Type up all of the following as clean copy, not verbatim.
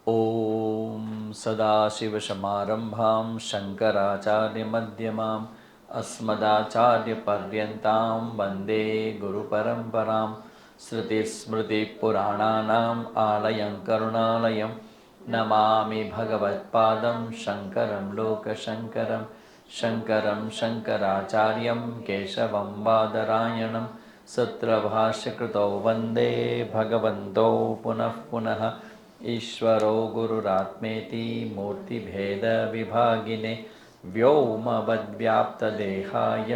ॐ सदाशिवसमारम्भां शङ्कराचार्यमध्यमाम् अस्मदाचार्यपर्यन्तां वन्दे गुरुपरम्परां श्रुतिस्मृतिपुराणानाम् आलयं करुणालयं नमामि भगवत्पादं शङ्करं लोकशङ्करं शङ्करं शङ्कराचार्यं केशवं बादरायणं सूत्रभाष्यकृतौ वन्दे भगवन्तौ पुनः पुनः ईश्वरो गुरुरात्मेति मूर्तिभेदविभागिने व्योमवद्व्याप्तदेहाय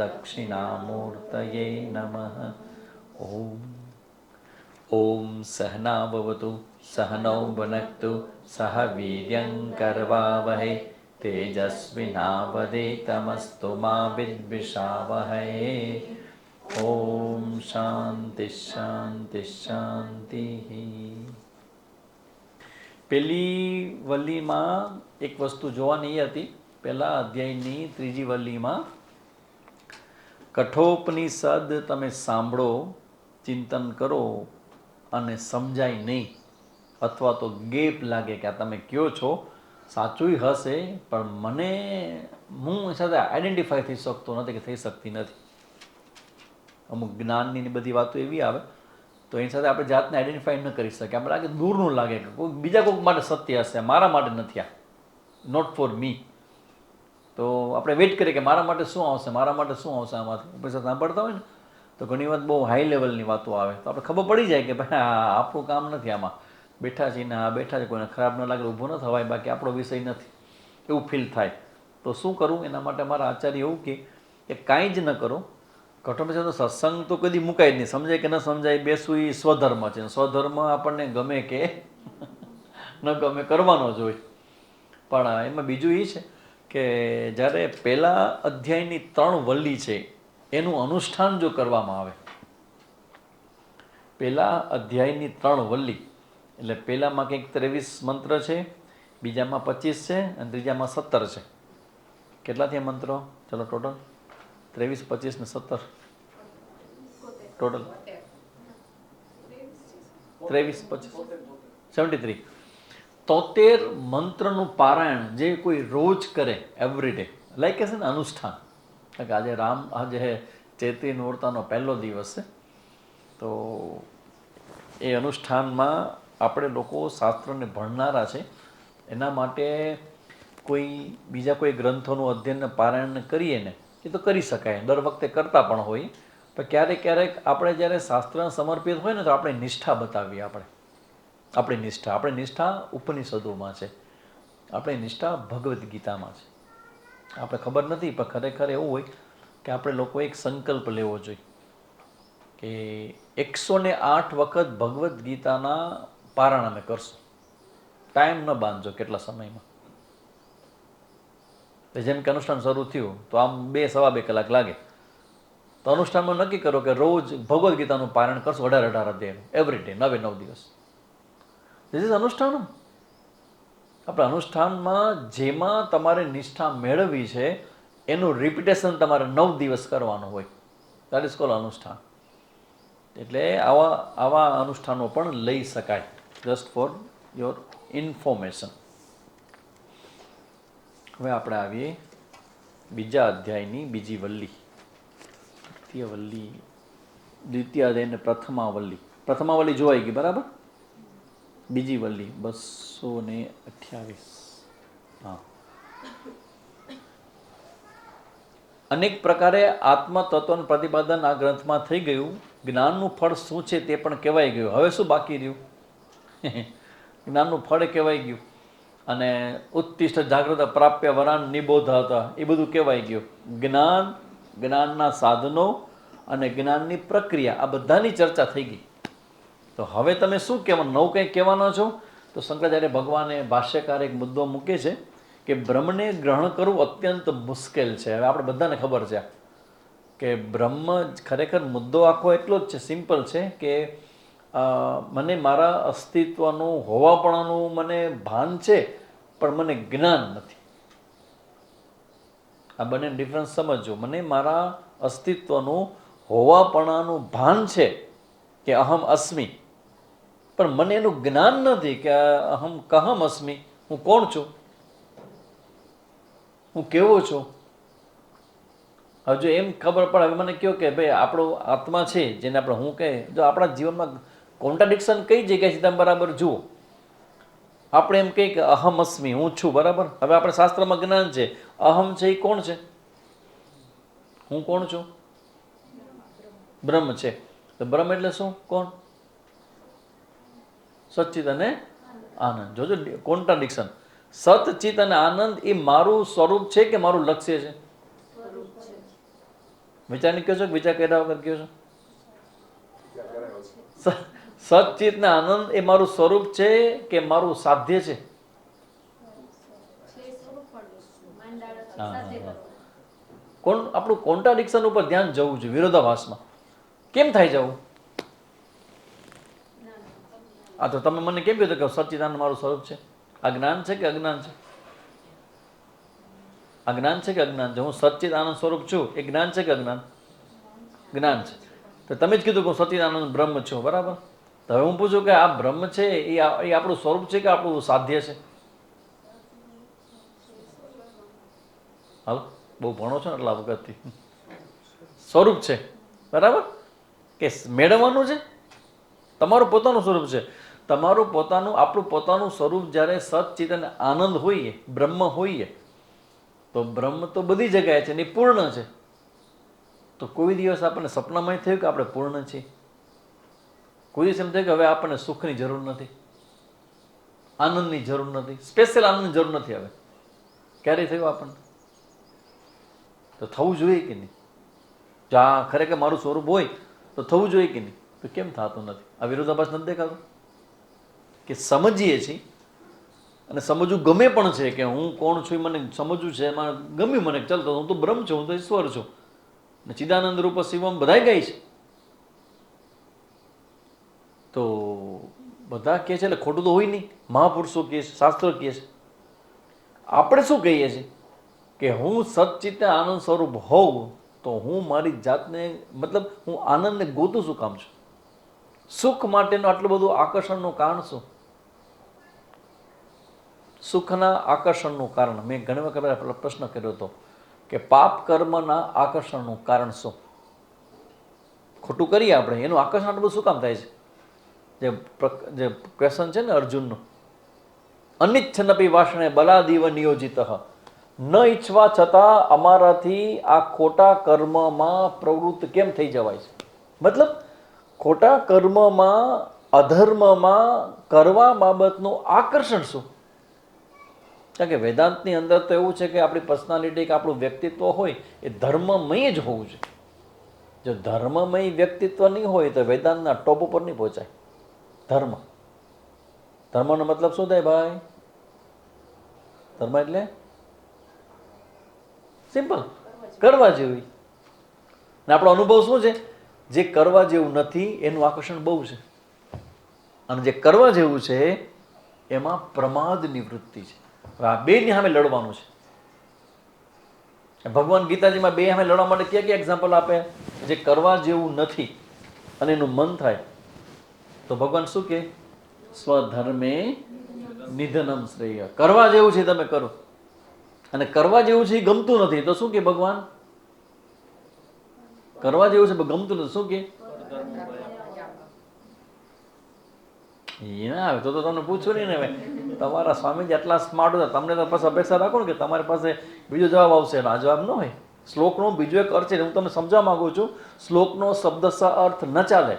दक्षिणामूर्तये नमः। ॐ सहना भवतु सहनौ भुनक्तु सह वीर्यङ्करवावहै तेजस्विनावधीतमस्तु मा विद्विषावहै। ॐ शांति शांति शांति। પહેલી વલ્લીમાં એક વસ્તુ જોવાની હતી, પહેલા અધ્યાયની ત્રીજી વલ્લીમાં કઠોપનિષદ તમે સાંભળો, ચિંતન કરો અને સમજાય નહીં અથવા તો ગેપ લાગે કે આ તમે કયો છો સાચું હશે પણ મને હું સાથે આઈડેન્ટિફાય થઈ શકતો નથી કે થઈ શકતી નથી. અમુક જ્ઞાનની બધી વાતો એવી આવે તો એની સાથે આપણે જાતને આઈડેન્ટિફાઈ ન કરી શકીએ. આપણે લાગે દૂરનું લાગે કે કોઈ બીજા કોઈક માટે સત્ય હશે, મારા માટે નથી, આ નોટ ફોર મી. તો આપણે વેઇટ કરીએ કે મારા માટે શું આવશે, મારા માટે શું આવશે. આમાંથી પછી સાંભળતા હોય ને તો ઘણી વાર બહુ હાઈ લેવલની વાતો આવે તો આપણે ખબર પડી જાય કે ભાઈ આપણું કામ નથી, આમાં બેઠા છીએ ને આ બેઠા છે, કોઈને ખરાબ ન લાગે ઊભો ન થવાય, બાકી આપણો વિષય નથી એવું ફીલ થાય. તો શું કરવું એના માટે મારા આચાર્ય એવું કે કાંઈ જ ન કરો. કઠોપનિષદનો સત્સંગ તો કદી મુકાય જ નહીં, સમજાય કે ન સમજાય બેસવું એ સ્વધર્મ છે. સ્વધર્મ આપણને ગમે કે ન ગમે કરવાનો જ હોય. પણ એમાં બીજું એ છે કે જ્યારે પહેલા અધ્યાયની 3 વલ્લી છે એનું અનુષ્ઠાન જો કરવામાં આવે, પહેલા અધ્યાયની 3 વલ્લી એટલે પહેલામાં કંઈક 23 મંત્ર છે, બીજામાં 25 છે અને ત્રીજામાં 17 છે. કેટલા થયા મંત્રો? ચલો ટોટલ 23, 25 ને 17 ટોટલ 23, 25, 73. 73 મંત્રનું પારાયણ જે કોઈ રોજ કરે, એવરીડે, લાઈક છે ને અનુષ્ઠાન. કે આજે ચૈત્રી નોરતાનો પહેલો દિવસ છે, તો એ અનુષ્ઠાનમાં આપણે લોકો શાસ્ત્રને ભણનારા છે એના માટે બીજા કોઈ ગ્રંથોનું અધ્યયન પારાયણ કરીએ ને એ તો કરી શકાય, દર વખતે કરતા પણ હોય. પણ ક્યારેક ક્યારેક આપણે જ્યારે શાસ્ત્રને સમર્પિત હોય ને તો આપણે નિષ્ઠા બતાવીએ. આપણી નિષ્ઠા ઉપનિષદોમાં છે, આપણી નિષ્ઠા ભગવદ્ ગીતામાં છે. આપણે ખબર નથી પણ ખરેખર એવું હોય કે આપણે લોકો એક સંકલ્પ લેવો જોઈએ કે 108 વખત ભગવદ્ ગીતાના પારાયણ અમે કરશું. ટાઈમ ન બાંધજો કેટલા સમયમાં. જેમ કે અનુષ્ઠાન શરૂ થયું તો આમ 2-2.5 કલાક લાગે, તો અનુષ્ઠાનમાં નક્કી કરો કે રોજ ભગવદ્ ગીતાનું પારાયણ કરશું 18 અધ્યાયનું એવરી ડે, 9 દિવસ. ધીસ ઇઝ અનુષ્ઠાન. આપણે અનુષ્ઠાનમાં જેમાં તમારે નિષ્ઠા મેળવવી છે એનું રિપીટેશન તમારે 9 દિવસ કરવાનું હોય. દેટ ઇઝ કોલ્ડ અનુષ્ઠાન. એટલે આવા અનુષ્ઠાનો પણ લઈ શકાય, જસ્ટ ફોર યોર ઇન્ફોર્મેશન. હવે આપણે આવીએ બીજા અધ્યાયની બીજી વલ્લી, દ્વિતીય અધ્યાયને પ્રથમા વલ્લી જોવાઈ ગઈ બરાબર. બીજી વલ્લી 228. હા. અનેક પ્રકારે આત્મતત્વનું પ્રતિપાદન આ ગ્રંથમાં થઈ ગયું. જ્ઞાનનું ફળ શું છે તે પણ કહેવાઈ ગયું. હવે શું બાકી રહ્યું? જ્ઞાનનું ફળ કહેવાઈ ગયું અને ઉત્તિષ્ઠ જાગૃત પ્રાપ્ય વરાન નિબોધ હતા એ બધું કહેવાય ગયું. જ્ઞાનના સાધનો અને જ્ઞાનની પ્રક્રિયા આ બધાની ચર્ચા થઈ ગઈ. તો હવે તમે શું કહેવાનું, નવું કંઈક કહેવાના છો? તો શંકરાચાર્ય ભગવાને ભાષ્યકાર એક મુદ્દો મૂકે છે કે બ્રહ્મને ગ્રહણ કરવું અત્યંત મુશ્કેલ છે. હવે આપણે બધાને ખબર છે કે બ્રહ્મ ખરેખર મુદ્દો આખો એટલો જ છે, સિમ્પલ છે કે મને મારા અસ્તિત્વનું હોવાપણાનું મને ભાન છે પણ મને જ્ઞાન નથી. આ બંને ડિફરન્સ સમજજો. મને મારા અસ્તિત્વનું હોવાપણાનું ભાન છે કે અહમ અસ્મિ, પણ મને એનું જ્ઞાન નથી કે અહમ કહમ અસ્મિ, હું કોણ છું, હું કેવો છું. હવે જો એમ ખબર પડે, હવે મને કહો કે ભાઈ આપણો આત્મા છે જેને આપણે હું કહે, જો આપણા જીવનમાં કોન્ટ્રાડિક્શન કઈ જગ્યાએ છે તમે બરાબર જુઓ. આપણે એમ કહીએ કે અહમ અસ્મિ, હું છું, બરાબર. હવે આપણે શાસ્ત્રમાં જ્ઞાન છે, અહમ છે એ કોણ છે, હું કોણ છું, બ્રહ્મ છે. તો બ્રહ્મ એટલે શું, કોણ, સચ્ચિત અને આનંદ. જોજો કોન્ટ્રાડિક્શન. સતચિત અને આનંદ એ મારું સ્વરૂપ છે કે મારું લક્ષ્ય છે? વિચારની કહો છો કે વિચાર કર્યા વગર કહો છો? સચિત ને આનંદ એ મારું સ્વરૂપ છે કે મારું સાધ્ય છે? કોણ આપણું કોન્ટ્રાડિક્શન ઉપર ધ્યાન જવું જોઈએ, વિરોધાભાસમાં કેમ થાય જવું? આ તો તમે મને કેમ કીધું કે સચ્ચિદાનંદ મારું સ્વરૂપ છે? આ જ્ઞાન છે કે અજ્ઞાન છે? આ જ્ઞાન છે કે અજ્ઞાન છે? હું સચ્ચિદાનંદ સ્વરૂપ છું એ જ્ઞાન છે કે અજ્ઞાન? જ્ઞાન છે. તો તમે જ કીધું કે હું સચ્ચિદાનંદ બ્રહ્મ છું, બરાબર. તો હવે હું પૂછું કે આ બ્રહ્મ છે એ આપણું સ્વરૂપ છે કે આપણું સાધ્ય છે? હાલો, બહુ ભણો છો ને એટલા વખતથી. સ્વરૂપ છે, બરાબર, કે મેળવવાનું છે? તમારું પોતાનું સ્વરૂપ છે. તમારું પોતાનું, આપણું પોતાનું સ્વરૂપ જ્યારે સચ્ચિત અને આનંદ હોઈએ, બ્રહ્મ હોઈએ, તો બ્રહ્મ તો બધી જગ્યાએ છે ને એ પૂર્ણ છે. તો કોઈ દિવસ આપણને સપનામાં થયું કે આપણે પૂર્ણ છીએ? કોઈ દિવસ એમ થયું કે હવે આપણને સુખની જરૂર નથી, આનંદની જરૂર નથી, સ્પેશિયલ આનંદની જરૂર નથી? હવે ક્યારે થયું આપણને? તો થવું જોઈએ કે નહીં? જો આ ખરેખર મારું સ્વરૂપ હોય તો થવું જોઈએ કે નહીં? તો કેમ થતું નથી? આ વિરોધાભાસ નથી દેખાતો? કે સમજીએ છીએ અને સમજવું ગમે પણ છે કે હું કોણ છું, મને સમજવું છે, એમાં ગમ્યું મને, ચાલતો હું તો બ્રહ્મ છું, હું તો ઈશ્વર છું, ને ચિદાનંદ રૂપ શિવમ બધા ગાય છે. તો બધા કહે છે એટલે ખોટું તો હોય નહીં. મહાપુરુષો કહે છે, શાસ્ત્રો કહે છે. આપણે શું કહીએ છીએ કે હું સચ્ચિત આનંદ સ્વરૂપ હોઉં તો હું મારી જાતને, મતલબ હું આનંદને ગોતું શું કામ છું? સુખ માટેનું આટલું બધું આકર્ષણનું કારણ શું? સુખના આકર્ષણનું કારણ મેં ઘણી વખત પ્રશ્ન કર્યો હતો કે પાપ કર્મના આકર્ષણનું કારણ શું? ખોટું કરીએ આપણે, એનું આકર્ષણ આટલું બધું શું કામ થાય છે? જે ક્વેશ્ચન છે ને અર્જુનનું, અનિચ્છનપી વાસણે બલાદીવ નિયોજિત, ન ઈચ્છવા છતાં અમારાથી આ ખોટા કર્મમાં પ્રવૃત્ત કેમ થઈ જવાય છે? મતલબ ખોટા કર્મમાં, અધર્મમાં કરવા બાબતનું આકર્ષણ શું? કારણ કે વેદાંતની અંદર તો એવું છે કે આપણી પર્સનાલિટી, કે આપણું વ્યક્તિત્વ હોય એ ધર્મમય જ હોવું જોઈએ. જો ધર્મમય વ્યક્તિત્વ નહીં હોય તો વેદાંતના ટોપ ઉપર નહીં પહોંચાય. ધર્મ, ધર્મનો મતલબ શું થાય ભાઈ? ધર્મ એટલે સિમ્પલ, કરવા જેવી. ને આપણો અનુભવ શું છે? જે કરવા જેવું નથી એનું આકર્ષણ બહુ છે, અને જે કરવા જેવું છે એમાં પ્રમાદની વૃત્તિ છે. આ બેની સામે લડવાનું છે. ભગવાન ગીતાજીમાં બે સામે લડવા માટે ક્યાં ક્યાં એક્ઝામ્પલ આપે? જે કરવા જેવું નથી અને એનું મન થાય તો ભગવાન શું કહે? સ્વધર્મે નિધનમ શ્રેય. કરવા જેવું છે તમે કરો, અને કરવા જેવું છે એ ગમતું નથી તો શું કે ભગવાન? કરવા જેવું છે ગમતું નથી, શું કે? ના આવે તો તમને પૂછવું નહીં ને. હવે તમારા સ્વામીજી એટલા સ્માર્ટ હતા, તમને તો પાસે અપેક્ષા રાખો ને કે તમારી પાસે બીજો જવાબ આવશે. આ જવાબ ન હોય. શ્લોકનો બીજો એક અર્થ છે, હું તમને સમજવા માંગુ છું. શ્લોકનો શબ્દશ અર્થ ન ચાલે,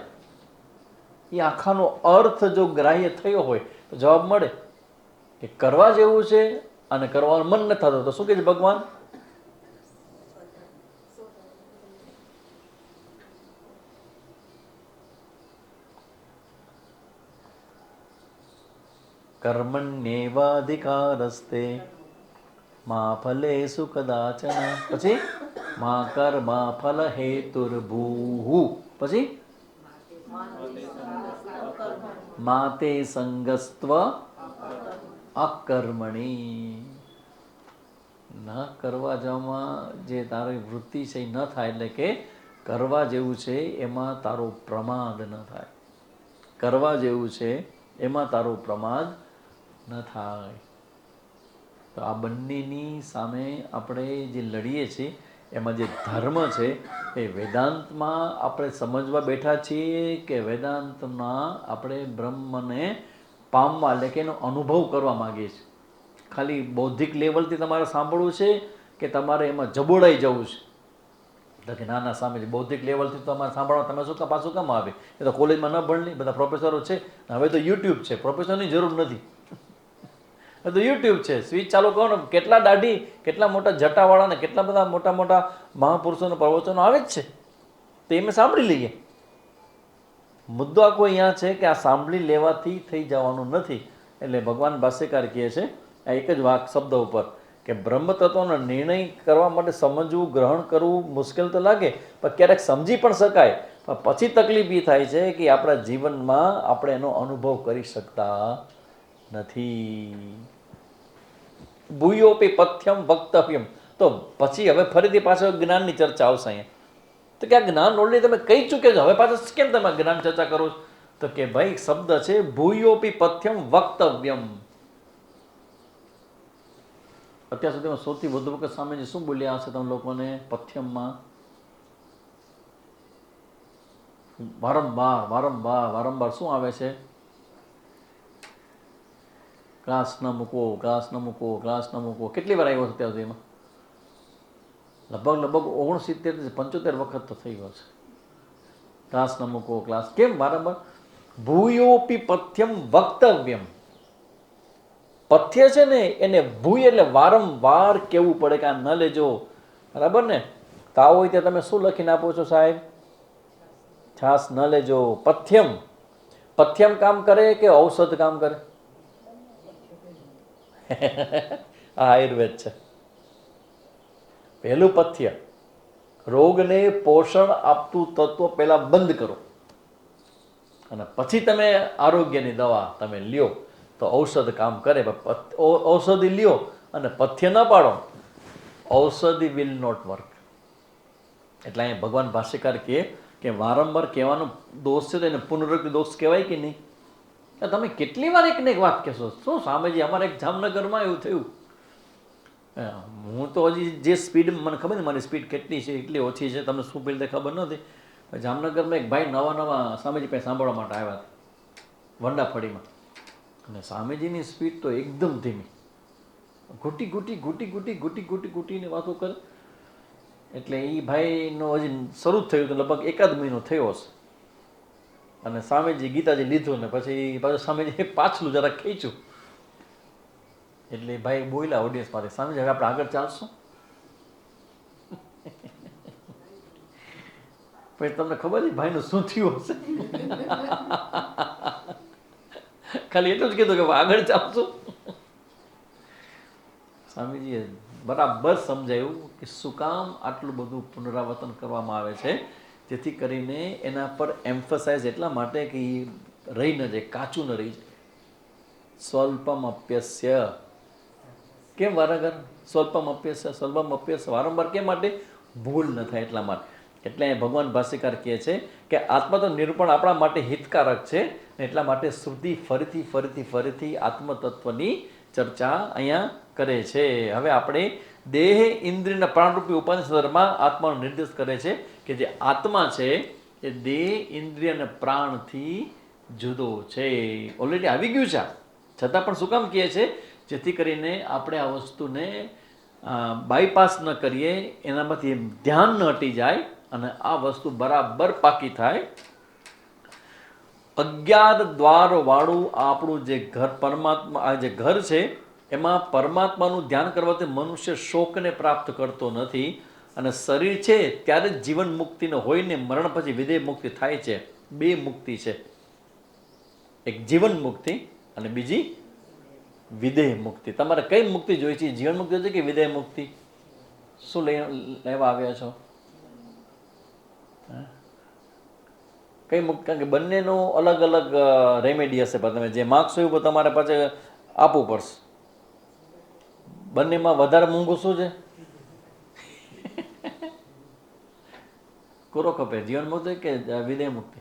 એ આખાનો અર્થ જો ગ્રાહ્ય થયો હોય તો જવાબ મળે કે કરવા જેવું છે અને કરવાનું મન ન થતું તો શું કહે છે ભગવાન? કર્મણ્યેવાધિકારસ્તે મા ફલેષુ કદાચન. પછી મા કર્મ ફલ હેતુર્ભૂઃ. પછી માતે સંગસ્ત્વ અકર્મણી. ન કરવા જવામાં જે તારી વૃત્તિ છે એ ન થાય, એટલે કે કરવા જેવું છે એમાં તારો પ્રમાદ ન થાય. કરવા જેવું છે એમાં તારું પ્રમાદ ન થાય. તો આ બંનેની સામે આપણે જે લડીએ છીએ એમાં જે ધર્મ છે એ વેદાંતમાં આપણે સમજવા બેઠા છીએ કે વેદાંતમાં આપણે બ્રહ્મને પામવા એટલે કે એનો અનુભવ કરવા માગીએ છીએ. ખાલી બૌદ્ધિક લેવલથી તમારે સાંભળવું છે કે તમારે એમાં જબોડાઈ જવું છે? તો કે નાના સામે બૌદ્ધિક લેવલથી તમારે સાંભળવા તમે શું પાછું કામ આવે? એ તો કોલેજમાં ન ભણલી, બધા પ્રોફેસરો છે. હવે તો યુટ્યુબ છે, પ્રોફેસરની જરૂર નથી. હવે તો યુટ્યુબ છે, સ્વિચ ચાલુ કરો ને કેટલા દાઢી, કેટલા મોટા જટાવાળા ને કેટલા બધા મોટા મોટા મહાપુરુષોના પ્રવચનો આવે જ છે. તો એમ સાંભળી લઈએ. મુદ્દો આખો અહીંયા છે કે આ સાંભળી લેવાથી થઈ જવાનું નથી. એટલે ભગવાન ભાષ્યકાર કહે છે આ એક જ વાક શબ્દ ઉપર કે બ્રહ્મ તત્વનો નિર્ણય કરવા માટે સમજવું, ગ્રહણ કરવું મુશ્કેલ તો લાગે, પણ ક્યારેક સમજી પણ શકાય. પણ પછી તકલીફ એ થાય છે કે આપણા જીવનમાં આપણે એનો અનુભવ કરી શકતા નથી. ભૂયોપી પથ્યમ વક્તવ્યમ. તો પછી હવે ફરીથી પાછળ જ્ઞાનની ચર્ચા આવશે અહીંયા. તો કે આ જ્ઞાન ઓલરેડી તમે કહી ચૂક્યા છો, હવે પાછળ કેમ તમે જ્ઞાન ચર્ચા કરો છો? તો કે ભાઈ શબ્દ છે ભૂયોપી પથ્યમ વક્તવ્યમ. અત્યાર સુધીમાં સૌથી વધુ વખત સ્વામીજી શું બોલ્યા હશે તમે લોકોને પથ્યમમાં? વારંવાર વારંવાર વારંવાર શું આવે છે? ગ્લાસ ન મૂકો, ગ્લાસ ન મૂકો, ગ્લાસ ન મૂકો. કેટલી વાર આવ્યો છે અત્યાર સુધીમાં? લગભગ 69-75 વખત તો થઈ ગયો છે. ગ્લાસ ન મૂકો, ગ્લાસ. કેમ વારંવાર? ભૂયોપી પથ્યમ વક્તવ્યમ. પથ્ય છે ને એને ભૂય એટલે વારંવાર કહેવું પડે કે આ ન લેજો, બરાબર ને? તાવ હોય ત્યાં તમે શું લખીને આપો છો સાહેબ? છાસ ન લેજો. પથ્યમ. પથ્યમ કામ કરે કે ઔષધ કામ કરે? આ આયુર્વેદ છે. પહેલું પથ્ય, રોગને પોષણ આપતું તત્વ પહેલા બંધ કરો અને પછી તમે આરોગ્યની દવા તમે લ્યો તો ઔષધ કામ કરે. ઔષધિ લ્યો અને પથ્ય ન પાડો, ઔષધિ વિલ નોટ વર્ક. એટલે અહીંયા ભગવાન ભાષ્યકાર કહે કે વારંવાર કહેવાનો દોષ છે તો એને પુનરુક્તિ દોષ કહેવાય કે નહીં? તમે કેટલી વાર એકને એક વાત કહેશો? શું સ્વામીજી અમારે એક જામનગરમાં એવું થયું. હું તો હજી જે સ્પીડ મને ખબર નહીં મારી સ્પીડ કેટલી છે, એટલી ઓછી છે, તમને શું પીડ ખબર નથી. જામનગરમાં એક ભાઈ નવા સ્વામીજી પાસે સાંભળવા માટે આવ્યા હતા વંડાફળીમાં, અને સ્વામીજીની સ્પીડ તો એકદમ ધીમી, ઘૂટી ઘૂટી ઘૂટી ઘૂટી ઘૂટી ઘૂટી ઘૂટીને વાતો કરે. એટલે એ ભાઈનો હજી શરૂ જ થયું તો લગભગ 1 મહિનો થયો હશે. અને સ્વામીજી ગીતાજી લીધું ને પછી પાછું સ્વામીજી પાછલું જરાક ખેંચ્યું. એટલે ભાઈ બોલ્યા ઓડિયન્સ પાસે, સ્વામીજી હવે આપણે આગળ ચાલશું? પછી તમને ખબર છે ભાઈનું શું થયું હશે? ખાલી એટલું જ કીધું કે આગળ ચાલશું. સ્વામીજીએ બરાબર સમજાયું કે શું કામ આટલું બધું પુનરાવર્તન કરવામાં આવે છે, જેથી કરીને એના પર એમ્ફસાઇઝ એટલા માટે કે એ રહી ન જાય, કાચું ન રહી જાય. સ્વલ્પમ અપ્યસ્ય. કેમ વારંવાર સ્વલ્પમ અપ્યસ્ય વારંવાર કેમ માટે? ભૂલ ન થાય એટલા માટે. એટલે ભગવાન ભાષ્યકાર કહે છે કે આત્મા તો નિરૂપણ આપણા માટે હિતકારક છે, એટલા માટે શ્રુતિ ફરીથી ફરીથી ફરીથી આત્મતત્વની ચર્ચા અહીંયા કરે છે. હવે આપણે દેહ ઇન્દ્રિયના પ્રાણરૂપી ઉપાધિ સંદર્ભમાં આત્માનો નિર્દેશ કરે છે કે જે આત્મા છે એ દેહ ઇન્દ્રિય અને પ્રાણથી જુદો છે. ઓલરેડી આવી ગયું છે, છતાં પણ શું કામ કહે છે? જેથી કરીને આપણે આ વસ્તુને બાયપાસ ન કરીએ, એનામાંથી ધ્યાન ન હટી જાય અને આ વસ્તુ બરાબર પાકી થાય. અજ્ઞાત દ્વાર વાળું આપણું જે ઘર પરમાત્મા, આ જે ઘર છે એમાં પરમાત્માનું ધ્યાન કરવાથી મનુષ્ય શોકને પ્રાપ્ત કરતો નથી, અને શરીર છે ત્યારે જ જીવન મુક્તિનો હોય ને મરણ પછી વિદેહ મુક્તિ થાય છે. 2 મુક્તિ છે, એક જીવન મુક્તિ અને બીજી વિદેહ મુક્તિ. તમારે કઈ મુક્તિ જોઈ છે? જીવન મુક્તિ છે કે વિદેહ મુક્તિ? શું લેવા આવ્યા છો? કઈ મુક્તિ? કારણ કે બંનેનો અલગ અલગ રેમેડી હશે, પણ તમે જે માગશો એવું તમારે પાછળ આપવું પડશે. બંનેમાં વધારે મોંઘું શું છે? કોરો ખપે, જીવન મુક્તિ કે વિદેહ મુક્તિ?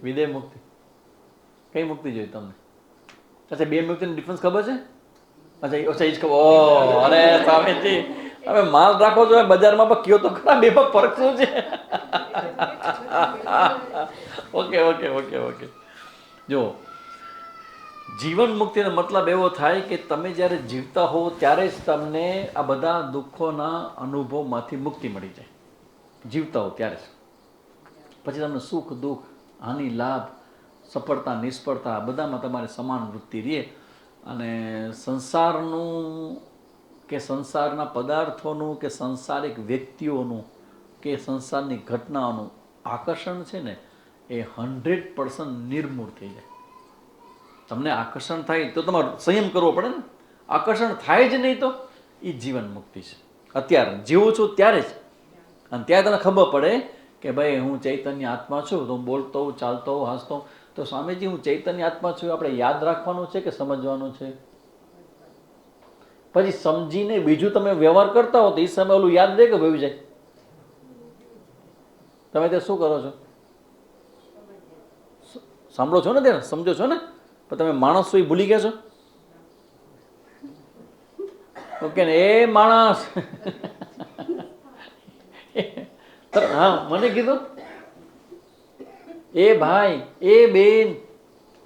વિદેહ મુક્તિ કઈ મુક્તિ જોઈએ તમને? અચ્છા, બે મુક્તિનો ડિફરન્સ ખબર છે? અચ્છા અચ્છા, એ જ ખબર. ઓ અરે સ્વામીજી, હવે માલ રાખો છો બજારમાં, પણ કયો તો ખરા બેમાં ફરક શું છે? Okay okay okay okay. જો, જીવન મુક્તિનો મતલબ એવો થાય કે તમે જ્યારે જીવતા હો ત્યારે જ તમને આ બધા દુઃખોના અનુભવમાંથી મુક્તિ મળી જાય. જીવતા હો ત્યારે જ. પછી તમને સુખ દુઃખ, હાનિ લાભ, સફળતા નિષ્ફળતા બધામાં તમારે સમાન વૃત્તિ રહે. અને સંસારનું કે સંસારના પદાર્થોનું કે સંસારિક વ્યક્તિઓનું કે સંસારની ઘટનાઓનું આકર્ષણ છે ને, એ 100% નિર્મૂળ થઈ જાય. તમને આકર્ષણ થાય તો તમારે સંયમ કરવો પડે ને. આકર્ષણ થાય જ નહીં તો એ જીવન મુક્તિ છે. અત્યારે જીવું છું ત્યારે જ. અને ત્યારે તને ખબર પડે કે ભાઈ હું ચૈતન્ય આત્મા છું, તો હું બોલતો હોઉં, ચાલતો હોઉં, હસતો હોઉં. તો સ્વામીજી, હું ચૈતન્ય આત્મા છું આપણે યાદ રાખવાનું છે કે સમજવાનું છે? પછી સમજીને બીજું તમે વ્યવહાર કરતા હો તો એ સમય ઓલું યાદ રહે કે ભૂલી જાય? તમે તે શું કરો છો? સાંભળો છો ને, ત્યાં સમજો છો ને, પણ તમે માણસ છો એ ભૂલી ગયા છો? ઓકે ને? એ માણસ હા, મને કીધું એ ભાઈ, એ બેન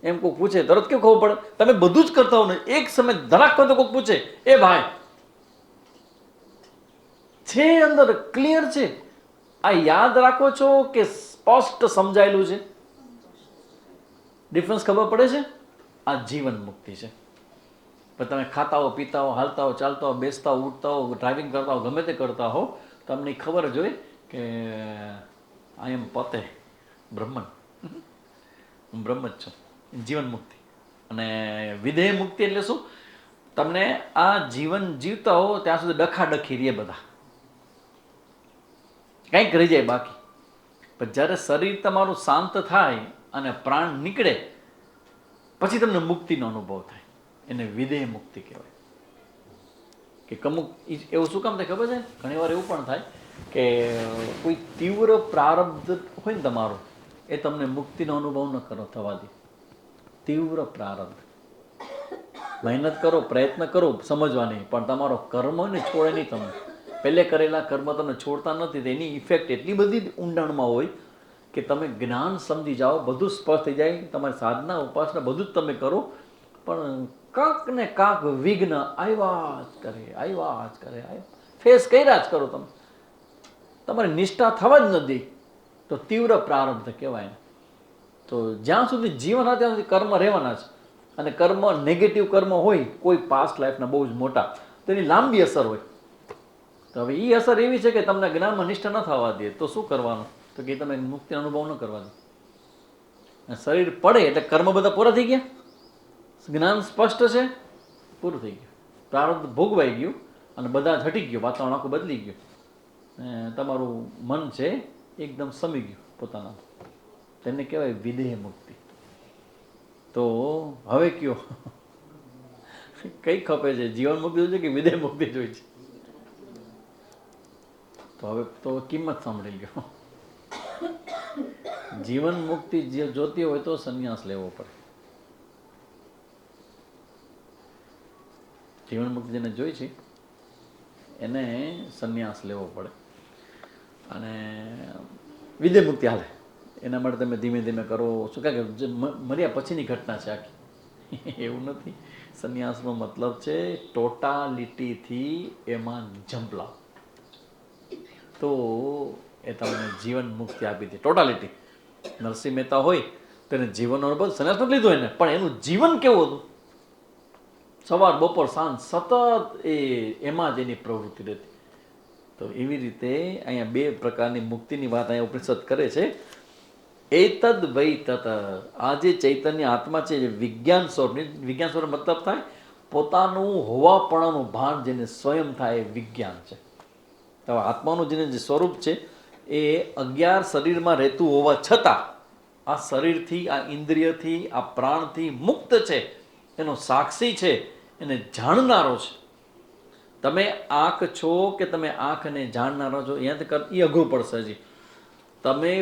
એમ કોઈ પૂછે તરત કેવું ખબર પડે? તમે બધું જ કરતા હો ને, એક સમય ધડાક તો કોઈ પૂછે એ ભાઈ છે અંદર ક્લિયર છે. આ યાદ રાખો છો કે સ્પષ્ટ સમજાયેલું છે? ડિફરન્સ ખબર પડે છે? આ જીવન મુક્તિ છે. પણ તમે ખાતા હો, પીતા હો, હાલતા હો, ચાલતા હો, બેસતા હો, ઉઠતા હો, ડ્રાઇવિંગ કરતા હો, ગમે તે કરતા હો, તમને ખબર જ હોય કે આઈ એમ પોતે બ્રહ્મન, હું બ્રહ્મ જ છું. જીવન મુક્તિ. અને વિધેય મુક્તિ એટલે શું? તમને આ જીવન જીવતા હો ત્યાં સુધી ડખાડખી રહે બધા, કંઈક રહી જાય બાકી. પણ જ્યારે શરીર તમારું શાંત થાય અને પ્રાણ નીકળે પછી તમને મુક્તિનો અનુભવ થાય. એને વિધેય મુક્તિ કહેવાય. કે અમુક એવું શું કામ થાય ખબર છે? ઘણી વાર એવું પણ થાય કે કોઈ તીવ્ર પ્રારબ્ધ હોય ને તમારું, એ તમને મુક્તિનો અનુભવ ન કરો થવા દે. તીવ્ર પ્રારબ્ધ, મહેનત કરો, પ્રયત્ન કરો સમજવાની, પણ તમારો કર્મ હોય ને છોડે નહીં તમને. પહેલે કરેલા કર્મ તમને છોડતા નથી. એની ઇફેક્ટ એટલી બધી ઊંડાણમાં હોય કે તમે જ્ઞાન સમજી જાઓ, બધું સ્પષ્ટ થઈ જાય, તમારી સાધના ઉપાસના બધું જ તમે કરો, પણ કાંક ને કાંક વિઘ્ન આવ્યા જ કરે, આવ્યા જ કરે, ફેસ કર્યા જ કરો તમે. તમારી નિષ્ઠા થવા જ નથી. તો તીવ્ર પ્રારબ્ધ કહેવાય. તો જ્યાં સુધી જીવન હોય ત્યાં સુધી કર્મ રહેવાના છે. અને કર્મ નેગેટિવ કર્મ હોય કોઈ પાસ્ટ લાઈફના બહુ જ મોટા, તો એની લાંબી અસર હોય. તો હવે એ અસર એવી છે કે તમને જ્ઞાનમાં નિષ્ઠા ન થવા દે. તો શું કરવાનું? તો કે તમે મુક્તિ અનુભવ ન કરવા દે. શરીર પડે એટલે કર્મ બધા પૂરા થઈ ગયા, જ્ઞાન સ્પષ્ટ છે, પૂરું થઈ ગયું, પ્રારબ્ધ ભોગવાઈ ગયું અને બધા જ હટી ગયો, વાતાવરણ આખું બદલી ગયું. તમારું મન છે એકદમ સમી ગયું પોતાના. તેને કહેવાય વિધેય મુક્તિ. તો હવે કયો કઈ ખપે છે? જીવન મુક્તિ જોઈએ કે વિધેય મુક્તિ જોઈએ છે? તો હવે તો કિંમત સાંભળી લ્યો. જીવન મુક્તિ જે જોતી હોય તો સંન્યાસ લેવો પડે. જીવન મુક્તિ જેને જોઈ છે એને સંન્યાસ લેવો પડે. અને વિધેય મુક્તિ હાલે એના માટે તમે ધીમે ધીમે કરો. શું કહે કે મર્યા પછીની ઘટના છે આખી, એવું નથી. સંન્યાસનો મતલબ છે ટોટાલિટીથી એમાં જંપ લાવ, તો એ તમને જીવન મુક્તિ આપી દે. ટોટાલિટી. નરસિંહ મહેતા હોય તો એને જીવનનો અનુભવ, સંન્યાસ નથી લીધો એને, પણ એનું જીવન કેવું હતું? સવાર બપોર સાંજ સતત એમાં જ એની પ્રવૃત્તિ રહેતી. તો એવી રીતે અહીંયા બે પ્રકારની મુક્તિની વાત અહીંયા ઉપનિષદ કરે છે. એતદ વૈ તત, આ જે ચૈતન્ય આત્મા છે જે વિજ્ઞાન સ્વરૂપ, વિજ્ઞાન સ્વરૂપ મતલબ થાય પોતાનું હોવાપણાનું ભાન જેને સ્વયં થાય એ વિજ્ઞાન છે. તો આત્માનું જેને જે સ્વરૂપ છે એ 11 શરીરમાં રહેતું હોવા છતાં આ શરીરથી, આ ઇન્દ્રિયથી, આ પ્રાણથી મુક્ત છે, એનો સાક્ષી છે, એને જાણનારો છે. તમે આંખ છો કે તમે આંખને જાણનારો છો, અહીંયાથી એ અઘરું પડશે હજી. તમે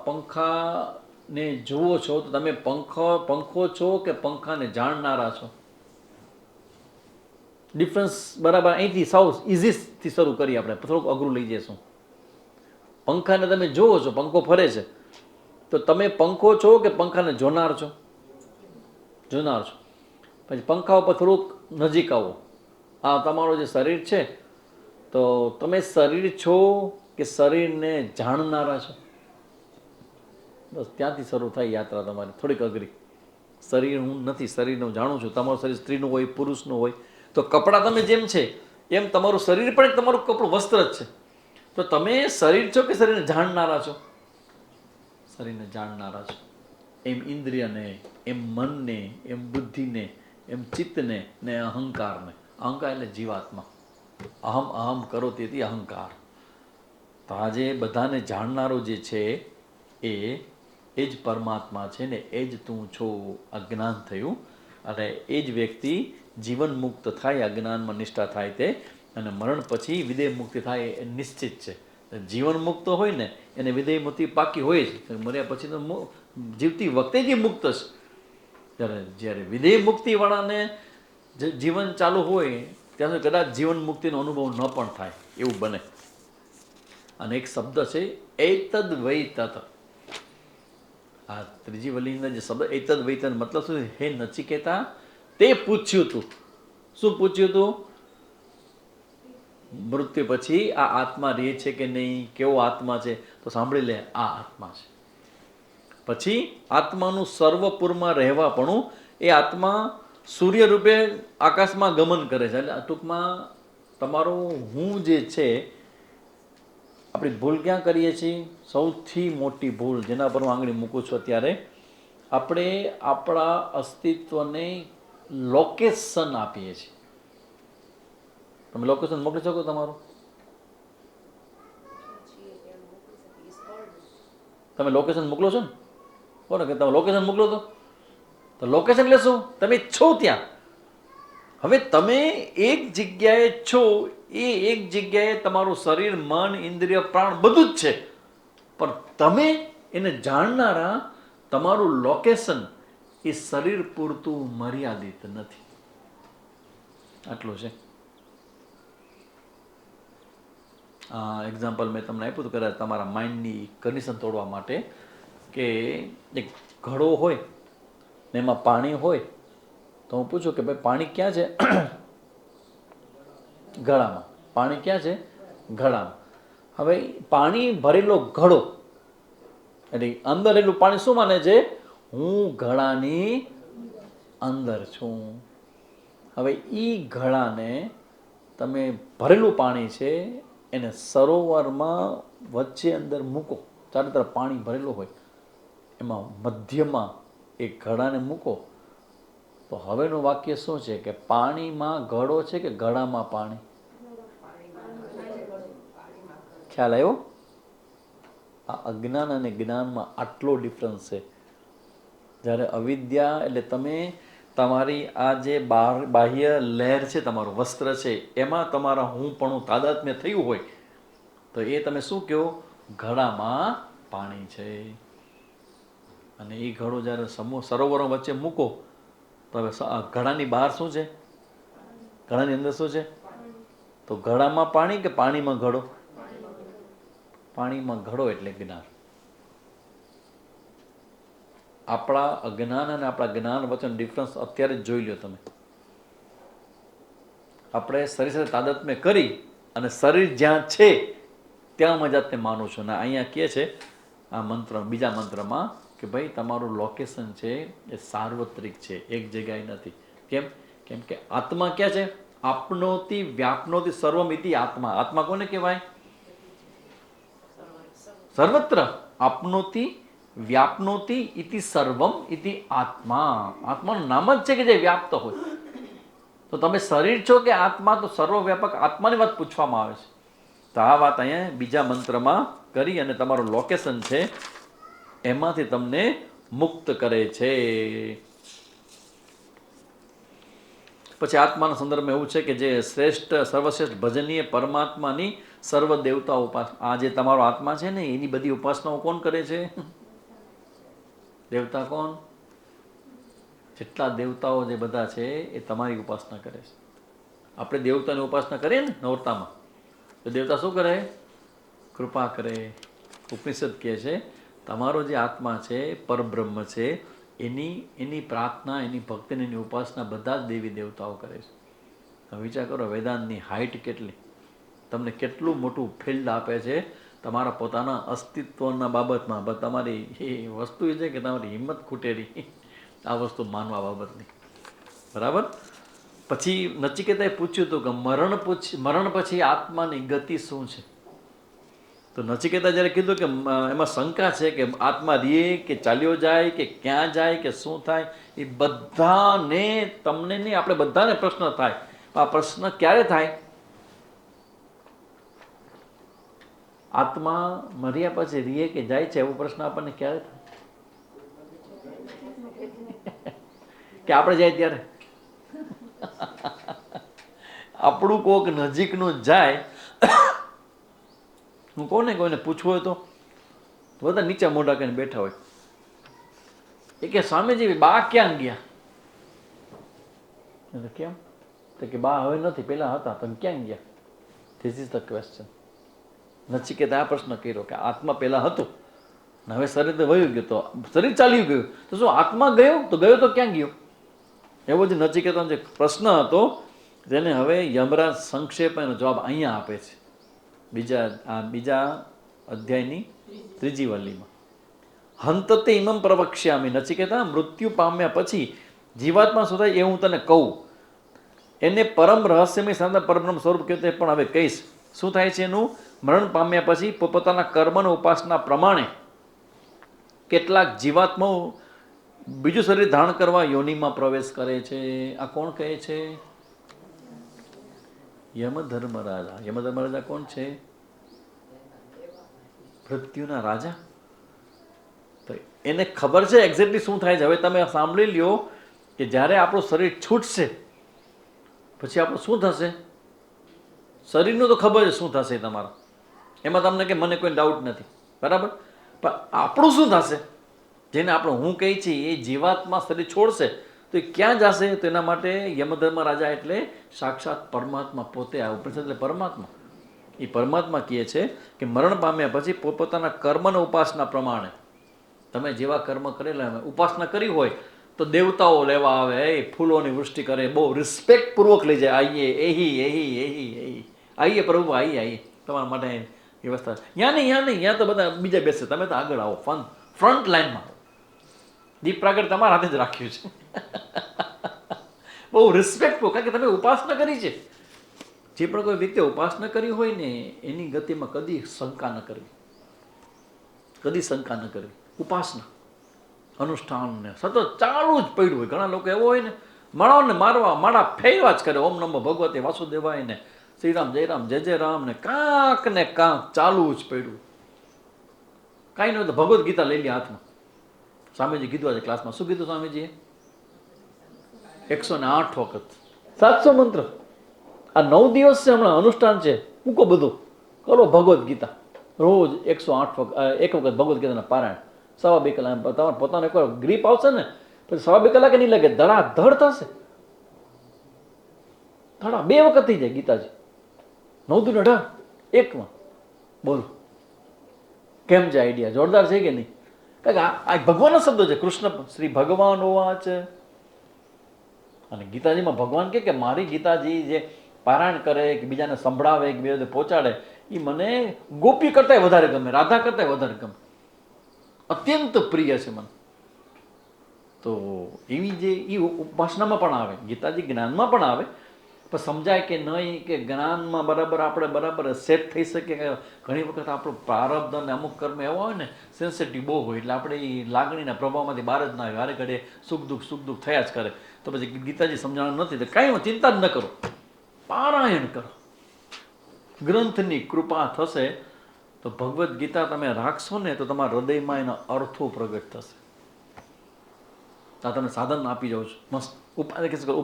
પંખાને જુઓ છો તો તમે પંખો છો કે પંખાને જાણનારા છો? ડિફરન્સ બરાબર અહીંથી સાવ ઇઝીથી શરૂ કરીએ, આપણે થોડુંક અઘરું લઈ જઈશું. પંખાને તમે જુઓ છો, પંખો ફરે છે, તો તમે પંખો છો કે પંખાને જોનાર છો? જોનાર છો. પછી પંખા ઉપર થોડુંક નજીક આવો. આ તમારું જે શરીર છે, તો તમે શરીર છો કે શરીરને જાણનારા છો? બસ ત્યાંથી શરૂ થાય યાત્રા તમારી, થોડીક અઘરી. શરીર હું નથી, શરીરને હું જાણું છું. તમારું શરીર સ્ત્રીનું હોય, પુરુષનું હોય, તો કપડાં તમે જેમ છે એમ તમારું શરીર પણ એક તમારું કપડું વસ્ત્ર જ છે. તો તમે શરીર છો કે શરીરને જાણનારા છો? શરીરને જાણનારા છો. એમ ઇન્દ્રિયને, એમ મનને, એમ બુદ્ધિને, એમ ચિત્તને ને અહંકારને. અહંકાર એટલે જીવાત્મા. અહમ અહમ કરો તેથી અહંકાર. તો આજે બધાને જાણનારો જે છે એ જ પરમાત્મા છે ને, એ જ તું છો. અજ્ઞાન થયું અને એ જ વ્યક્તિ જીવન મુક્ત થાય, અજ્ઞાનમાં નિષ્ઠા થાય તે, અને મરણ પછી વિદેહ મુક્તિ થાય એ નિશ્ચિત છે. જીવન મુક્ત હોય ને એને વિદેહ મુક્તિ પાકી હોય જ, મર્યા પછી તો જીવતી વખતે જ મુક્ત છે. જ્યારે વિદેહ મુક્તિવાળાને જીવન ચાલુ હોય ત્યાં સુધી કદાચ જીવન મુક્તિનો અનુભવ ન પણ થાય એવું બને. અને એક શબ્દ છે એતદ વૈ તત. આ ત્રીજી વલીના જે શબ્દ એતદ વૈ તત મતલબ શું? હે નચિકેતા, તે પૂછ્યું તું. શું પૂછ્યું તું? મૃત્યુ પછી આ આત્મા રહે છે કે નહીં, કેવો આત્મા છે? તો સાંભળી લે, આ આત્મા છે. પછી આત્માનું સર્વપુરમાં રહેવાપણું, એ આત્મા સૂર્ય રૂપે આકાશમાં ગમન કરે છે. એટલે ટૂંકમાં તમારું હું જે છે, આપણી ભૂલ ક્યાં કરીએ છીએ? સૌથી મોટી ભૂલ જેના પર હું આંગળી મૂકું છું અત્યારે, આપણે આપણા અસ્તિત્વને લોકેશન આપીએ છીએ. તમે લોકેશન મોકલી શકો તમારું? તમે લોકેશન મોકલો છો ને? બોલો કે તમે લોકેશન મોકલો તો લોકેશન એટલે શું? તમે છો ત્યાં. હવે તમે એક જગ્યાએ છો, એ એક જગ્યાએ તમારું શરીર, મન, ઇન્દ્રિય, પ્રાણ બધું જ છે. પણ તમે એને જાણનારા, તમારું લોકેશન એ શરીર પૂરતું મર્યાદિત નથી. આટલું છે. એક્ઝામ્પલ મેં તમને આપ્યું હતું કદાચ તમારા માઇન્ડની કન્ડિશન તોડવા માટે, કે એક ઘડો હોય ને એમાં પાણી હોય, તો હું પૂછું કે ભાઈ પાણી ક્યાં છે? ઘડામાં. પાણી ક્યાં છે? ઘડામાં. હવે પાણી ભરેલો ઘડો, એટલે અંદર એટલું પાણી શું માને છે? હું ઘડાની અંદર છું. હવે એ ઘડાને તમે ભરેલું પાણી છે એને સરોવરમાં વચ્ચે અંદર મૂકો, ચારે તરફ પાણી ભરેલું હોય, એમાં મધ્યમાં એક ઘડાને મૂકો, તો હવેનું વાક્ય શું છે? કે પાણીમાં ઘડો છે કે ઘડામાં પાણી? ખ્યાલ આવ્યો? આ અજ્ઞાન અને જ્ઞાનમાં આટલો ડિફરન્સ છે. જ્યારે અવિદ્યા એટલે તમે તમારી આ જે બાહ્ય લહેર છે, તમારું વસ્ત્ર છે, એમાં તમારા હું પણ તાદાત્મ્ય થયું હોય, તો એ તમે શું કહો? ઘડામાં પાણી છે. અને એ ઘડો જ્યારે સરોવરો વચ્ચે મૂકો, તો હવે ઘડાની બહાર શું છે? ઘડાની અંદર શું છે? તો ઘડામાં પાણી કે પાણીમાં ઘડો? પાણીમાં ઘડો એટલે જ્ઞાન. આપણા અજ્ઞાન અને આપણા જ્ઞાન વચ્ચેનો ડિફરન્સ અત્યારે જ જોઈ લો તમે. આપણે શરીર સાથે તાદાત્મ્ય કરી અને શરીર જ્યાં છે ત્યાં મજાતને માનું છું. ને અહીંયા કહે છે આ મંત્ર, બીજા મંત્રમાં, કે ભાઈ તમારું લોકેશન છે એ સાર્વત્રિક છે, એક જગ્યાએ નથી. કેમ? કેમ કે આત્મા ક્યાં છે? આપનોતિ વ્યાપનોતિ સર્વમિતિ આત્મા. આત્મા કોને કહેવાય? સર્વત્ર. આપનોતિ વ્યાપનોતિ ઇતિ સર્વમ ઇતિ આત્મા. આત્માનું નામ જ છે કે જે વ્યાપ્ત હોય. તો તમે શરીર છો કે આત્મા? તો સર્વવ્યાપક આત્માની વાત પૂછવામાં આવે છે. તો આ વાત અહીંયા બીજા મંત્રમાં કરી અને તમારું લોકેશન છે એમાંથી તમને મુક્ત કરે છે. પછી આત્માના સંદર્ભમાં એવું છે કે જે સર્વશ્રેષ્ઠ ભજનીય પરમાત્માની સર્વ દેવતાઓ આ જે તમારો આત્મા છે ને એની બધી ઉપાસનાઓ કોણ કરે છે? દેવતા કોણ? જેટલા દેવતાઓ જે બધા છે એ તમારી ઉપાસના કરે છે. આપણે દેવતાની ઉપાસના કરીએ ને નોરતામાં, તો દેવતા શું કરે? કૃપા કરે. ઉપનિષદ કહે છે તમારો જે આત્મા છે, પરબ્રહ્મ છે, એની પ્રાર્થના, એની ભક્તિની, એની ઉપાસના બધા જ દેવી દેવતાઓ કરે છે. તમે વિચાર કરો વેદાંતની હાઇટ કેટલી, તમને કેટલું મોટું ફિલ્ડ આપે છે તમારા પોતાના અસ્તિત્વના બાબતમાં. બસ તમારી એ વસ્તુ એ છે કે તમારી હિંમત ખૂટેલી આ વસ્તુ માનવા બાબતની. બરાબર. પછી નચિકેતાએ પૂછ્યું હતું કે મરણ પછી આત્માની ગતિ શું છે? તો નચિકેતા જ્યારે કીધું કે એમાં શંકા છે કે આત્મા રીએ કે ચાલ્યો જાય કે ક્યાં જાય કે શું થાય, એ બધાને, તમને નહીં આપણે બધાને પ્રશ્ન થાય. આ પ્રશ્ન ક્યારે થાય? આત્મા મર્યા પછી રીએ કે જાય છે એવો પ્રશ્ન આપણને ક્યારે થાય? કે આપણે જાય ત્યારે? આપણું કોક નજીકનું જાય, હું કોને કોઈને પૂછવું હોય તો બધા નીચે મોઢા કરીને બેઠા હોય. એ કે સ્વામીજી બા ક્યાં ગયા? કેમ? તો કે બા હવે નથી, પેલા હતા. તમે ક્યાં ગયા? This is the question. Nachiketa આ પ્રશ્ન કર્યો કે આત્મા પેલા હતો ને હવે શરીર તો વયું ગયું, તો શરીર ચાલ્યું ગયું, તો શું આત્મા ગયો? તો ગયો તો ક્યાં ગયો? એવો જ નચિકેતાનો જે પ્રશ્ન હતો જેને હવે યમરાજ સંક્ષેપનો જવાબ અહીંયા આપે છે બીજા અધ્યાયની 3જી વલ્લીમાં. હંતતે ઇમમ પ્રવક્ષ્યામિ. નચિકેતા, મૃત્યુ પામ્યા પછી જીવાત્મા શું થાય એ હું તને કહું. એને પરમ રહસ્યમય સાધન પરબ્રહ્મ સ્વરૂપ કહેते પણ હવે કહીશ. શું થાય છે એનું? મરણ પામ્યા પછી પોતાના કર્મનો ઉપાસના પ્રમાણે કેટલાક જીવાત્માઓ બીજું શરીર ધારણ કરવા યોનિમાં પ્રવેશ કરે છે. આ કોણ કહે છે? યમધર્મરાજા. યમધર્મરાજા કોણ છે? મૃત્યુના રાજા. તો એને ખબર છે એક્ઝેક્ટલી શું થાય છે. હવે તમે સાંભળી લ્યો કે જ્યારે આપણું શરીર છૂટશે પછી આપણું શું થશે? શરીરનું તો ખબર છે શું થશે તમારા, એમાં તમને કે મને કોઈ ડાઉટ નથી. બરાબર. પણ આપણું શું થશે? જેને આપણે હું કહી છીએ એ જીવાત્મા શરીર છોડશે તો એ ક્યાં જશે? તો એના માટે યમધર્મ રાજા એટલે સાક્ષાત પરમાત્મા પોતે. આ ઉપનિષદ એટલે પરમાત્મા. એ પરમાત્મા કહે છે કે મરણ પામ્યા પછી પોતાના કર્મનો ઉપાસના પ્રમાણે તમે જેવા કર્મ કરેલા, ઉપાસના કરી હોય તો દેવતાઓ લેવા આવે, એ ફૂલોની વૃષ્ટિ કરે, બહુ રિસ્પેક્ટપૂર્વક લઈ જાય. આઈએ પ્રભુ, આઈએ તમારા માટે વ્યવસ્થા. ત્યાં નહીં, ત્યાં તો બધા બીજા બેસે, તમે તો આગળ આવો, ફ્રન્ટ લાઈનમાં આવો. દીપ પ્રાગટ તમારા હાથે જ રાખ્યું છે. બહુ રિસ્પેક્ટફુલ, કારણ કે તમે ઉપાસના કરી છે. જે પણ કોઈ વ્યક્તિ ઉપાસના કરી હોય ને એની ગતિમાં કદી શંકા ન કરવી, કદી શંકા ન કરવી. ઉપાસના અનુષ્ઠાનને સતત ચાલુ જ પડ્યું હોય. ઘણા લોકો એવો હોય ને માળાઓને મારવા માળા ફેરવા જ કરે. ઓમ નમો ભગવતે વાસુદેવાય ને શ્રીરામ જય રામ ને કાંક ચાલુ જ પડ્યું. કાંઈ નહીં તો ભગવદ્ ગીતા લઈ લે હાથમાં. સ્વામીજી કીધું આજે ક્લાસમાં. શું કીધું સ્વામીજીએ? 108 વખત 700 મંત્ર. આ 9 દિવસ છે, હમણાં અનુષ્ઠાન છે. મૂકો બધું, કરો ભગવદ્ ગીતા રોજ 108 વખત, એક વખત ભગવદ્ ગીતાના પારાયણ. 2.5 કલાક તમારે પોતાનો એક ગ્રીપ આવશે ને પછી 2.5 કલાકે નહીં લાગે, ધડાધડ થશે. ધડા 2 વખત થઈ જાય ગીતાજી. 9 દુ 18 એકમાં. બોલો કેમ છે આઈડિયા? જોરદાર છે કે નહીં? કારણ કે આ ભગવાનના શબ્દો છે. કૃષ્ણ શ્રી ભગવાન હોવા છે. અને ગીતાજીમાં ભગવાન કે મારી ગીતાજી જે પારાયણ કરે કે બીજાને સંભળાવે કે બીજાને પહોંચાડે એ મને ગોપી કરતાંય વધારે ગમે, રાધા કરતાંય વધારે ગમે, અત્યંત પ્રિય છે મને. તો એવી જે એ ઉપાસનામાં પણ આવે, ગીતાજી જ્ઞાનમાં પણ આવે. પણ સમજાય કે નહીં કે જ્ઞાનમાં બરાબર આપણે બરાબર સેટ થઈ શકીએ. ઘણી વખત આપણું પ્રારબ્ધ અને અમુક કર્મ એવા હોય ને સેન્સિટિવ બહુ હોય એટલે આપણે એ લાગણીના પ્રભાવમાંથી બહાર જ ના આવે. વારે ઘડે સુખ દુઃખ થયા જ કરે. તો પછી ગીતાજી સમજાવવાનું નથી તો કાંઈ ચિંતા જ ન કરો, પારાયણ કરો. ગ્રંથની કૃપા થશે તો ભગવદ્ ગીતા તમે રાખશો ને તો તમારા હૃદયમાં એના અર્થો પ્રગટ થશે. આ તમે સાધન આપી જાઓ છો મસ્ત.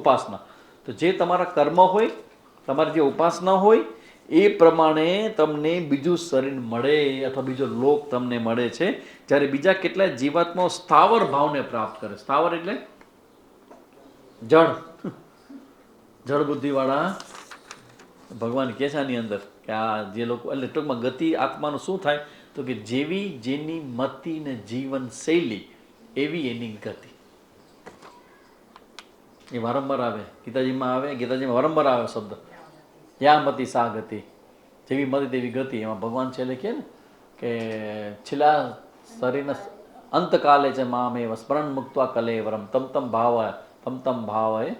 ઉપાસના તો જે તમારા કર્મ હોય, તમારી જે ઉપાસના હોય એ પ્રમાણે તમને બીજું શરીર મળે અથવા બીજો લોક તમને મળે છે. જ્યારે બીજા કેટલાય જીવાત્માઓ સ્થાવર ભાવને પ્રાપ્ત કરે. સ્થાવર એટલે જળ, જળ બુદ્ધિવાળા ભગવાન કહે છે આની અંદર કે આ જે લોકો એટલે ટૂંકમાં ગતિ આત્માનું શું થાય તો કે જેવી જેની મતિ ને જીવન શૈલી એવી એની ગતિ. એ વારંવાર આવે, ગીતાજીમાં આવે, ગીતાજીમાં વારંવાર આવે શબ્દ યા મતિ સા ગતિ, જેવી મતિ તેવી ગતિ. એમાં ભગવાન છેલ્લે કહે ને કે છેલ્લા શરીરના અંતકાલે છે મામેવ સ્મરણ મુક્ત્વા કલેવરમ તમ તમ ભાવાય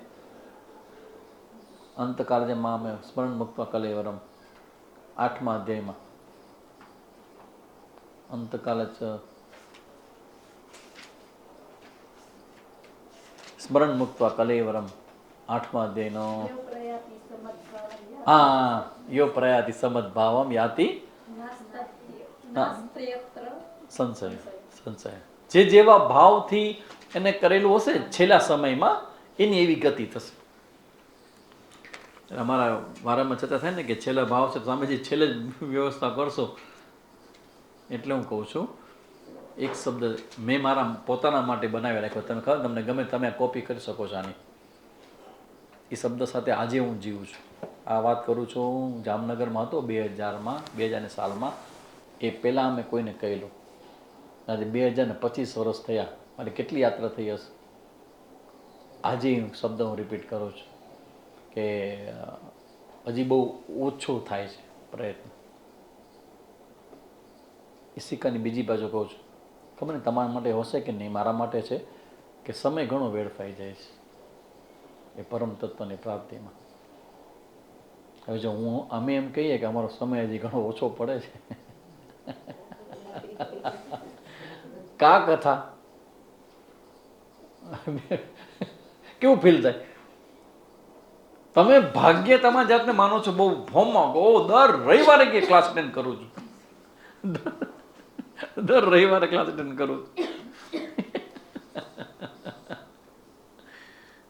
અંતકાલે છે મામેવ સ્મરણ મુક્ત્વા કલેવરમ. 8મા અધ્યાયમાં અંતકાલે જ સ્મરણ મુક્ત્વા કલેવરમ 8મા અધ્યાયનો હા યો પ્રયાતિ સમદભાવમ યાતિ સંશય સંશય. જે જેવા ભાવથી એને કરેલું હશે છેલ્લા સમયમાં એની એવી ગતિ થશે. અમારા વારામાં છતાં થાય ને કે છેલ્લા ભાવ છે સ્વામીજી છેલ્લે જ વ્યવસ્થા કરશો. એટલે હું કહું છું એક શબ્દ મેં મારા પોતાના માટે બનાવી રાખ્યો. તમે ખબર તમને ગમે તમે કોપી કરી શકો છો આની. એ શબ્દ સાથે આજે હું જીવું છું. આ વાત કરું છું હું જામનગરમાં હતો 2000 સાલમાં. એ પહેલાં અમે કોઈને કહેલું. આજે 2025 વર્ષ થયા. મારી કેટલી યાત્રા થઈ હશે. આજે શબ્દ હું રિપીટ કરું છું કે હજી બહુ ઓછો થાય છે પ્રયત્ન. એ સિક્કાની બીજી બાજુ કહું છું, ખબર નહીં તમારા માટે હશે કે નહીં, મારા માટે છે કે સમય ઘણો વેડફાઈ જાય છે એ પરમ તત્વની પ્રાપ્તિમાં. હવે જો અમે એમ કહીએ કે અમારો સમય હજી ઘણો ઓછો પડે છે કા કથા કેવું ફીલ થાય? તમે ભાગ્ય તમારા જાતને માનો છો બહુ ફોર્મમાં. દર રવિવારે કે ક્લાસ અટેન્ડ કરું છું, દર રવિવારે ક્લાસ અટેન્ડ કરું છું.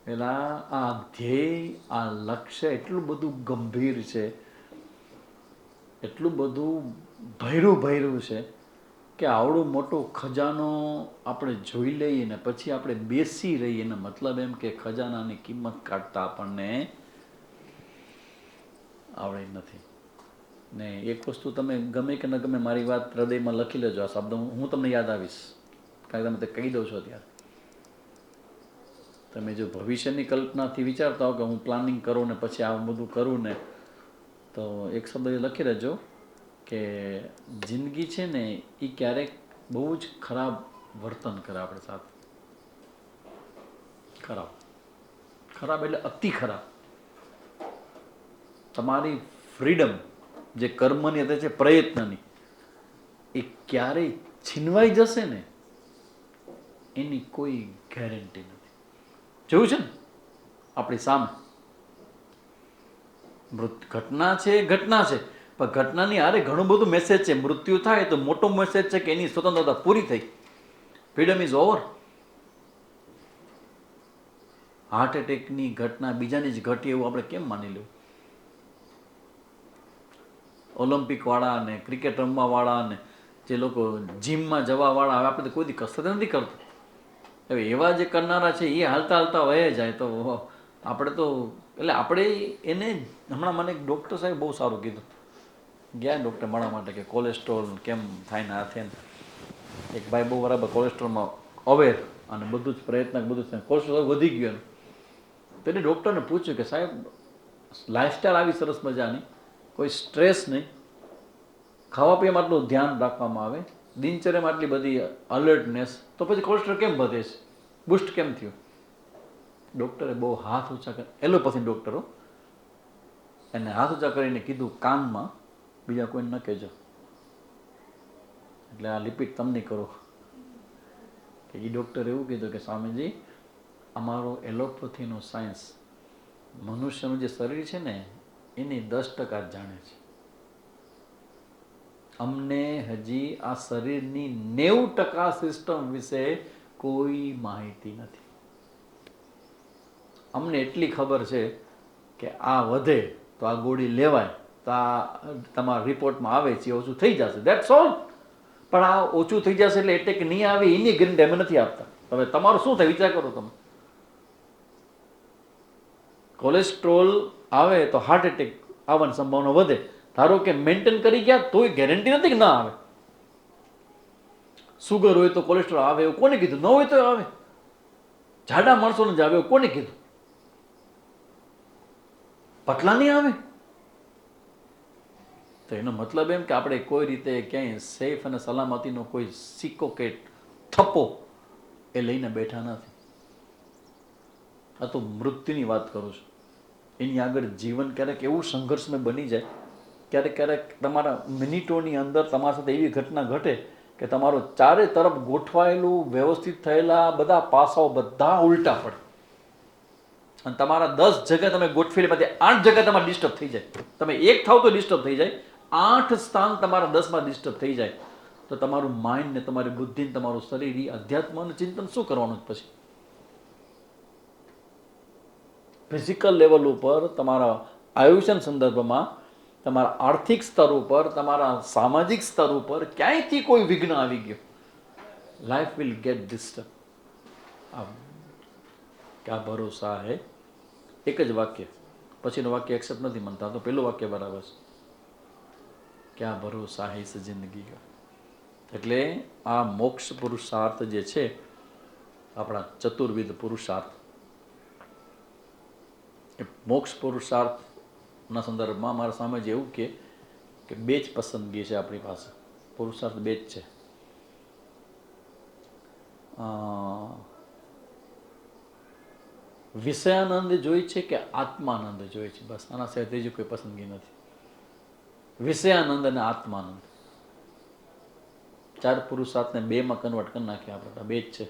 પેલા આ ધ્યેય આ લક્ષ્ય એટલું બધું ગંભીર છે, એટલું બધું ભર્યું છે કે આવડો મોટો ખજાનો આપણે જોઈ લઈએ ને પછી આપણે બેસી રહીએ. એનો મતલબ એમ કે ખજાનાની કિંમત કાઢતા આપણને આવડે નથી. ને એક વસ્તુ તમે ગમે કે ન ગમે મારી વાત હૃદયમાં લખી લેજો. આ શબ્દ હું તમને યાદ આવીશ કારણ કે તમે તે કહી દો છો ત્યારે. તમે જો ભવિષ્યની કલ્પનાથી વિચારતા હો કે હું પ્લાનિંગ કરું ને પછી આવું બધું કરું ને, તો એક શબ્દ એ લખી લેજો કે જિંદગી છે ને એ ક્યારેક બહુ જ ખરાબ વર્તન કરે આપણી સાથે. ખરાબ ખરાબ એટલે અતિ ખરાબ. તમારી ફ્રીડમ જે કર્મની હતી છે પ્રયત્નની એ ક્યારેય છીનવાઈ જશે ને એની કોઈ ગેરંટી નથી. જોયું છે ને આપણી સામે ઘટના છે પણ ઘટનાની હારે ઘણું બધું મેસેજ છે. મૃત્યુ થાય તો મોટો મેસેજ છે કે એની સ્વતંત્રતા પૂરી થઈ, ફ્રીડમ ઇઝ ઓવર. હાર્ટ એટેકની ઘટના બીજાની જ ઘટી એવું આપણે કેમ માની લેવું? ઓલિમ્પિક વાળા ને ક્રિકેટ રમવા વાળા ને જે લોકો જીમમાં જવા વાળા, હવે આપણે તો કોઈ દી કસરત નથી કરતું. હવે એવા જે કરનારા છે એ હાલતા હાલતા વહે જાય તો આપણે તો એટલે આપણે એને હમણાં મને એક ડૉક્ટર સાહેબ બહુ સારું કીધું. ગયા ડૉક્ટર મળવા માટે કે કોલેસ્ટ્રોલ કેમ થાય ને આ થાય ને. એક ભાઈ બહુ બરાબર કોલેસ્ટ્રોલમાં અવેર અને બધું જ પ્રયત્ન બધું જ કોલેસ્ટ્રોલ વધી ગયું. તો એને ડૉક્ટરને પૂછ્યું કે સાહેબ લાઈફસ્ટાઈલ આવી સરસ મજાની, કોઈ સ્ટ્રેસ નહીં, ખાવા પીવામાં આટલું ધ્યાન રાખવામાં આવે, દિનચર્યામાં આટલી બધી અલર્ટનેસ, તો પછી કોલેસ્ટ્રોલ કેમ વધે છે, બુસ્ટ કેમ થયું? ડૉક્ટરે બહુ હાથ ઊંચા કરી, એલોપેથી ડૉક્ટરો એને હાથ ઊંચા કરીને કીધું કાનમાં, બીજા કોઈને ન કહેજો. એટલે આ લિપિટ તમને કરો કે એ ડૉક્ટરે એવું કીધું કે સ્વામીજી અમારો એલોપેથીનો સાયન્સ મનુષ્યનું જે શરીર છે ને એની 10% જ જાણે છે. અમને હજી આ શરીરની 90% સિસ્ટમ વિશે કોઈ માહિતી નથી. અમને એટલી ખબર છે કે આ વધે તો આ ગોળી લેવાય, તો આ તમારા રિપોર્ટમાં આવે છે ઓછું થઈ જશે, દેટ્સ ઓલ. પણ આ ઓછું થઈ જશે એટલે એટેક નહીં આવે એની ગેરંટી અમે નથી આપતા. હવે તમારું શું થાય વિચાર કરો તમે. કોલેસ્ટ્રોલ આવે તો હાર્ટ એટેક આવવાની સંભાવના વધે. ધારો કે મેન્ટેન કરી ગયા તોય ગેરંટી નથી કે ના આવે. સુગર હોય તો કોલેસ્ટ્રોલ આવે એવું કોને કીધું? ન હોય તો આવે. જાડા માણસોને જ આવે એવું કોને કીધું? પતલા નહીં આવે. તો એનો મતલબ એમ કે આપણે કોઈ રીતે ક્યાંય સેફ અને સલામતીનો કોઈ સિક્કો કે થપ્પો એ લઈને બેઠા નથી. આ તો મૃત્યુની વાત કરું છું. એની આગળ જીવન ક્યારેક એવું સંઘર્ષમય બની જાય, ક્યારેક ક્યારેક તમારા મિનિટોની અંદર તમારા સાથે એવી ઘટના ઘટે કે તમારો ચારે તરફ ગોઠવાયેલું વ્યવસ્થિત થયેલા બધા પાસાઓ બધા ઉલટા પડે અને તમારા 10 જગ્યા તમે ગોઠવેલી પછી 8 જગ્યા તમારે ડિસ્ટર્બ થઈ જાય. તમે એક થાવ તો ડિસ્ટર્બ થઈ જાય, 8 સ્થાન તમારા 10માં ડિસ્ટર્બ થઈ જાય, તો તમારું માઇન્ડ ને તમારી બુદ્ધિ ને તમારું શરીર એ અધ્યાત્મ અને ચિંતન શું કરવાનું પછી? ફિઝિકલ લેવલ ઉપર તમારા આયુષ્યના સંદર્ભમાં, તમારા આર્થિક સ્તર ઉપર, તમારા સામાજિક સ્તર ઉપર ક્યાંયથી કોઈ વિઘ્ન આવી ગયો, લાઈફ વિલ ગેટ ડિસ્ટર્બ. ક્યા ભરોસા હે, એક જ વાક્ય, પછીનું વાક્ય એક્સેપ્ટ નથી માનતા, તો પેલું વાક્ય બરાબર છે. ક્યા ભરોસા હે ઇસ જિંદગી કા. એટલે આ મોક્ષ પુરુષાર્થ જે છે, આપણા ચતુર્વિધ પુરુષાર્થ, એ મોક્ષ પુરુષાર્થના સંદર્ભમાં મારા સામે જ એવું કે બે જ પસંદગી છે આપણી પાસે. પુરુષાર્થ બે જ છે. વિષયાનંદ જોઈ છે કે આત્માનંદ જોઈ છે, બસ. આના સિવાય ત્રીજી કોઈ પસંદગી નથી. વિષયાનંદ અને આત્માનંદ, 4 પુરુષાર્થને 2માં કન્વર્ટ કરી નાખ્યા આપણે. બે જ છે,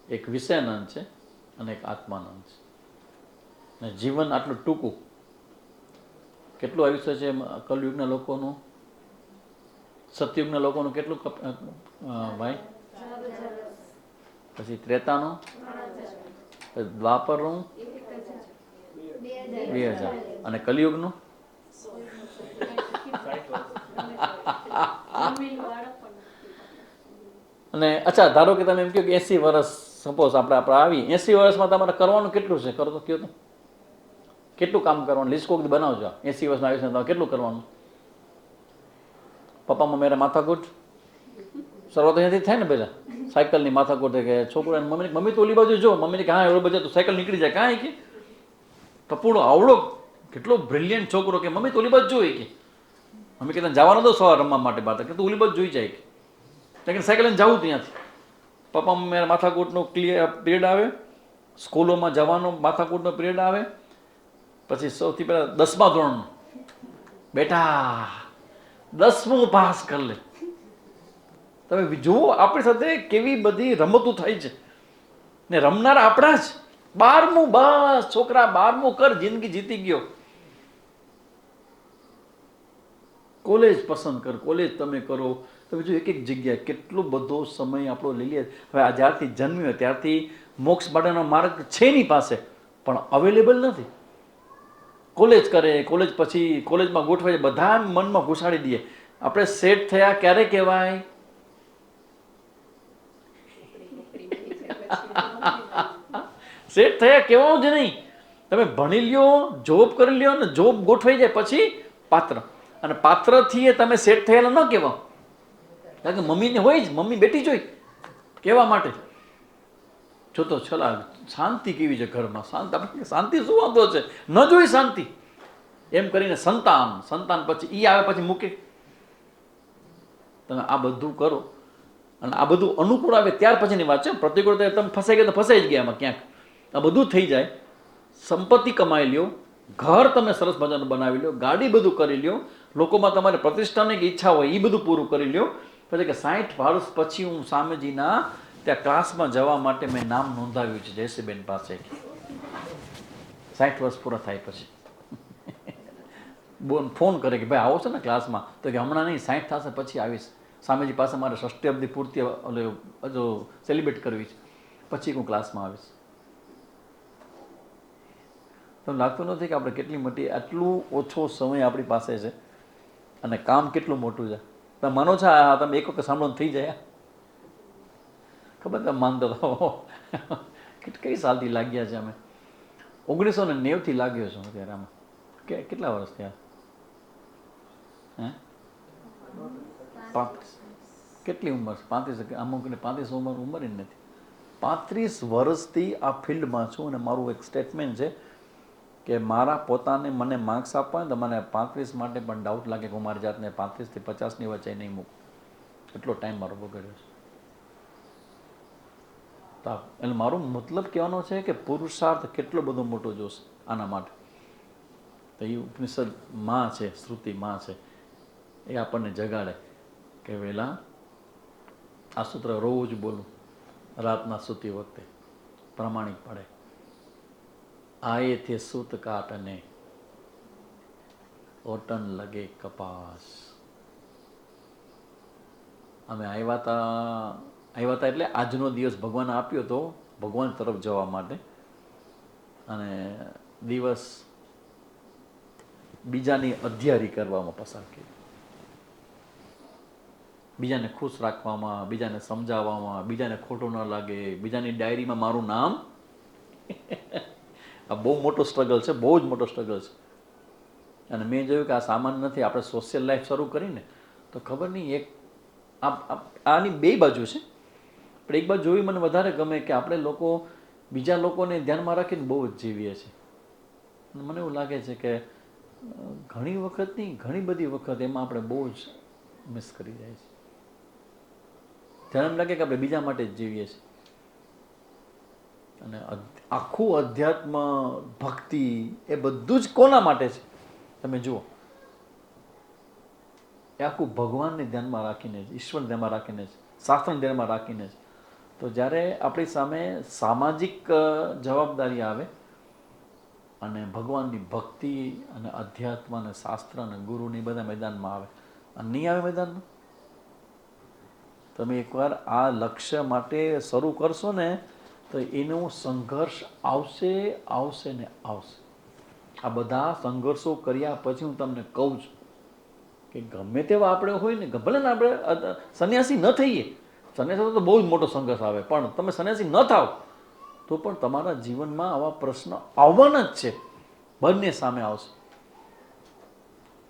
એક વિષયાનંદ છે અને એક આત્માનંદ છે. ને જીવન આટલું ટૂંકું, કેટલું આયુષ્ય છે કલયુગના લોકોનું, સતયુગના લોકોનું કેટલું ભાઈ? પછી ત્રેતાનું, દ્વાપરનું 2000 અને કલિયુગનું અને અચ્છા, ધારો કે તમે એમ કહો કે 80 વર્ષ, સપોઝ આપણે આવી 80 વર્ષમાં તમારે કરવાનું કેટલું છે? કરો તો કયો તો કેટલું કામ કરવાનું? લિસ્ટ કોક બનાવજો. 80 વર્ષમાં આયુષ્ય તમારે કેટલું કરવાનું? પપ્પામાં મેરા માથાકૂટ શરૂઆત અહીંયાથી થાય ને. પહેલાં સાયકલની માથાકૂટ કે છોકરાને મમ્મી તો ઓલી બાજુ જો, મમ્મીને કે હા એવડો બધો તો સાયકલ નીકળી જાય. કાંઈ કે પપ્પુડો આવડો કેટલો બ્રિલિયન્ટ છોકરો કે મમ્મી તો ઓલી બાજુ જોઈ કે મમ્મી કે તને જવાનો દો સવાર રમવા માટે બાદ કે તું ઓલી બાજુ જોઈ જાય કે સાયકલ લઈને જવું ત્યાંથી. પપ્પામાં મેરા માથાકૂટનો પીરિયડ આવે, સ્કૂલોમાં જવાનો માથાકૂટનો પીરિયડ આવે. પછી સૌથી પહેલાં 10મા ધોરણનું, બેટા 10મું પાસ કરી લે. તમે જુઓ આપણી સાથે કેવી બધી રમતો થાય છે ને રમનાર આપણા જ. 12મું, બસ છોકરા 12મું કર, જિંદગી જીતી ગયો. કોલેજ પસંદ કર, કોલેજ તમે કરો. તમે જો એક એક જગ્યાએ કેટલો બધો સમય આપણો લઈ લે. હવે આ જ્યારથી જન્મ્યો ત્યારથી મોક્ષ માટેનો માર્ગ છે એની પાસે, પણ અવેલેબલ નથી. કોલેજ કરે, કોલેજ પછી કોલેજમાં ગોઠવાય, બધા મનમાં ઘુસાડી દઈએ. આપણે સેટ થયા ક્યારે કહેવાય? સેટ થયા કહેવાનું જ નહીં. તમે ભણી લ્યો, જોબ કરી લ્યો ને જોબ ગોઠવાઈ જાય પછી પાત્ર, અને પાત્રથી એ તમે સેટ થયેલા ન કહેવા. કારણ કે મમ્મીને હોય જ, મમ્મી બેઠી જ હોય કહેવા માટે. જો તો છલા શાંતિ કેવી છે ઘરમાં, શાંતિ શું વાંધો છે, ન જોઈ શાંતિ એમ કરીને સંતાન પછી ઈ આવે પછી મૂકે. તમે આ બધું કરો અને આ બધું અનુકૂળ આવે ત્યાર પછીની વાત છે. પ્રતિકૂળ તમે ફસાઈ ગયા તો ફસાઈ જ ગયા એમાં ક્યાંક. આ બધું થઈ જાય, સંપત્તિ કમાઈ લ્યો, ઘર તમે સરસ મજાનું બનાવી લ્યો, ગાડી બધું કરી લ્યો, લોકોમાં તમારે પ્રતિષ્ઠાની ઈચ્છા હોય એ બધું પૂરું કરી લ્યો. પછી કે 60 વર્ષ પછી હું સામેજીના ત્યાં ક્લાસમાં જવા માટે મેં નામ નોંધાવ્યું છે જયશ્રીબેન પાસે. 60 વર્ષ પૂરા થાય પછી ફોન કરે કે ભાઈ આવો છો ને ક્લાસમાં? તો કે હમણાં નહીં, 60 થશે પછી આવીશ. સ્વામીજી પાસે મારે ષષ્ઠી અવધિ પૂર્તિ જો સેલિબ્રેટ કરવી છે, પછી હું ક્લાસમાં આવીશ. તમને લાગતું નથી કે આપણે કેટલી મોટી, આટલું ઓછો સમય આપણી પાસે છે અને કામ કેટલું મોટું છે? તમે માનો છો આ તમે એક વખત સાંભળો થઈ જાય? ખબર તમે માનતો હતો કઈ સાલથી લાગ્યા છે અમે? 1990 લાગ્યો છું અત્યારે આમાં. કેટલા વર્ષ થયા? હે 35? કેટલી ઉંમર છે? 35? અમુકને 35 ઉંમર જ નથી. 35 વર્ષથી આ ફિલ્ડમાં છું અને મારું એક સ્ટેટમેન્ટ છે કે મારા પોતાને મને માર્ક્સ આપવા હોય તો મને 35 માટે પણ ડાઉટ લાગે કે હું મારી જાતને 35 થી 50ની વચ્ચે નહીં મૂકું. એટલો ટાઈમ મારો બગડ્યો છે. તો એટલે મારો મતલબ કહેવાનો છે કે પુરુષાર્થ કેટલો બધો મોટો જોશે આના માટે. તો એ ઉપનિષદ માં છે, શ્રુતિ માં છે, એ આપણને જગાડે કે વહેલા આ સૂત્ર રોજ બોલું રાતના સૂતી વખતે પ્રામાણિક પડે. આયેથી સૂત કાટને ઓટન લગે કપાસ. અમે આવ્યા હતા એટલે આજનો દિવસ ભગવાન આપ્યો હતો ભગવાન તરફ જવા માટે, અને દિવસ બીજાની અધ્યારી કરવામાં પસાર કર્યો. બીજાને ખુશ રાખવામાં, બીજાને સમજાવવામાં, બીજાને ખોટું ન લાગે, બીજાની ડાયરીમાં મારું નામ. આ બહુ મોટો સ્ટ્રગલ છે, બહુ જ મોટો સ્ટ્રગલ છે. અને મેં જોયું કે આ સામાન્ય નથી. આપણે સોશિયલ લાઈફ શરૂ કરીને તો ખબર નહીં, એક આની બે બાજુ છે, પણ એક બાજુ જોવી મને વધારે ગમે કે આપણે લોકો બીજા લોકોને ધ્યાનમાં રાખીને બહુ જ જીવીએ છીએ. મને એવું લાગે છે કે ઘણી વખત નહીં, ઘણી બધી વખત એમાં આપણે બહુ જ મિસ કરી જાય છે. ત્યારે એમ લાગે કે આપણે બીજા માટે જ જીવીએ છીએ. અને આખું અધ્યાત્મ, ભક્તિ એ બધું જ કોના માટે છે? તમે જુઓ, એ આખું ભગવાનને ધ્યાનમાં રાખીને જ, ઈશ્વર ધ્યાનમાં રાખીને જ, શાસ્ત્રને ધ્યાનમાં રાખીને જ. તો જ્યારે આપણી સામે સામાજિક જવાબદારી આવે અને ભગવાનની ભક્તિ અને અધ્યાત્મ અને શાસ્ત્ર અને ગુરુની બધા મેદાનમાં આવે અને નહીં આવે મેદાનમાં, તમે એકવાર આ લક્ષ્ય માટે શરૂ કરશો ને તો એનો સંઘર્ષ આવશે, આવશે ને આવશે. આ બધા સંઘર્ષો કર્યા પછી હું તમને કહું છું કે ગમે તેવા આપણે હોય ને, ભલે ને આપણે સંન્યાસી ન થઈએ, સંન્યાસી તો બહુ જ મોટો સંઘર્ષ આવે, પણ તમે સંન્યાસી ન થાવ તો પણ તમારા જીવનમાં આવા પ્રશ્ન આવવાના જ છે, બંને સામે આવશે.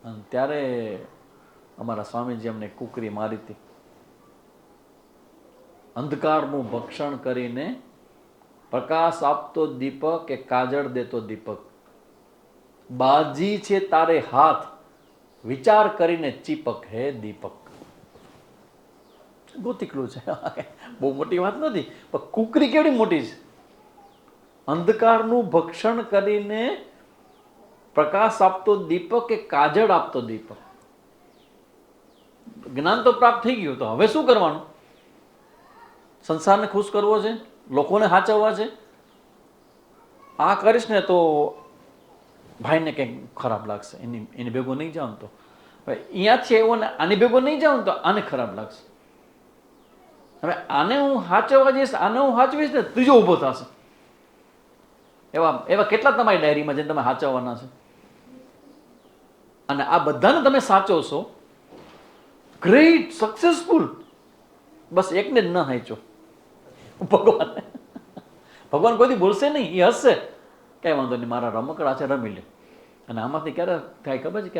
અને ત્યારે અમારા સ્વામીજી અમને કુકરી મારી હતી. અંધકારનું ભક્ષણ કરીને પ્રકાશ આપતો દીપક કે કાજળ દેતો દીપક, બાજી છે તારે હાથ વિચાર કરીને ચીપક હે દીપક. ગોતિકલું છે, બહુ મોટી વાત નથી, પણ કુકરી કેવડી મોટી છે. અંધકારનું ભક્ષણ કરીને પ્રકાશ આપતો દીપક કે કાજળ આપતો દીપક. જ્ઞાન તો પ્રાપ્ત થઈ ગયું, તો હવે શું કરવાનું? સંસારને ખુશ કરવો છે, લોકોને સાચવવા છે. આ કરીશ ને તો ભાઈને કંઈક ખરાબ લાગશે, એની ભેગો નહીં જાઉં તો અહીંયાથી એવો ને આની ભેગો નહીં જાઉં તો આને ખરાબ લાગશે. હવે આને હું સાચવવા જઈશ, આને હું સાચવીશ ને ત્રીજો ઊભો થશે. એવા કેટલા તમારી ડાયરીમાં જેને તમે સાચવવાના છે, અને આ બધાને તમે સાચવશો, ગ્રેટ, સક્સેસફુલ. બસ એકને જ ન સાચો, ભગવાન. ભગવાન કોઈથી બોલશે નહીં, એ હસશે, કઈ વાંધો નહીં, મારા રમકડા છે, રમી લે. અને આમાંથી ક્યારેક થાય ખબર છે,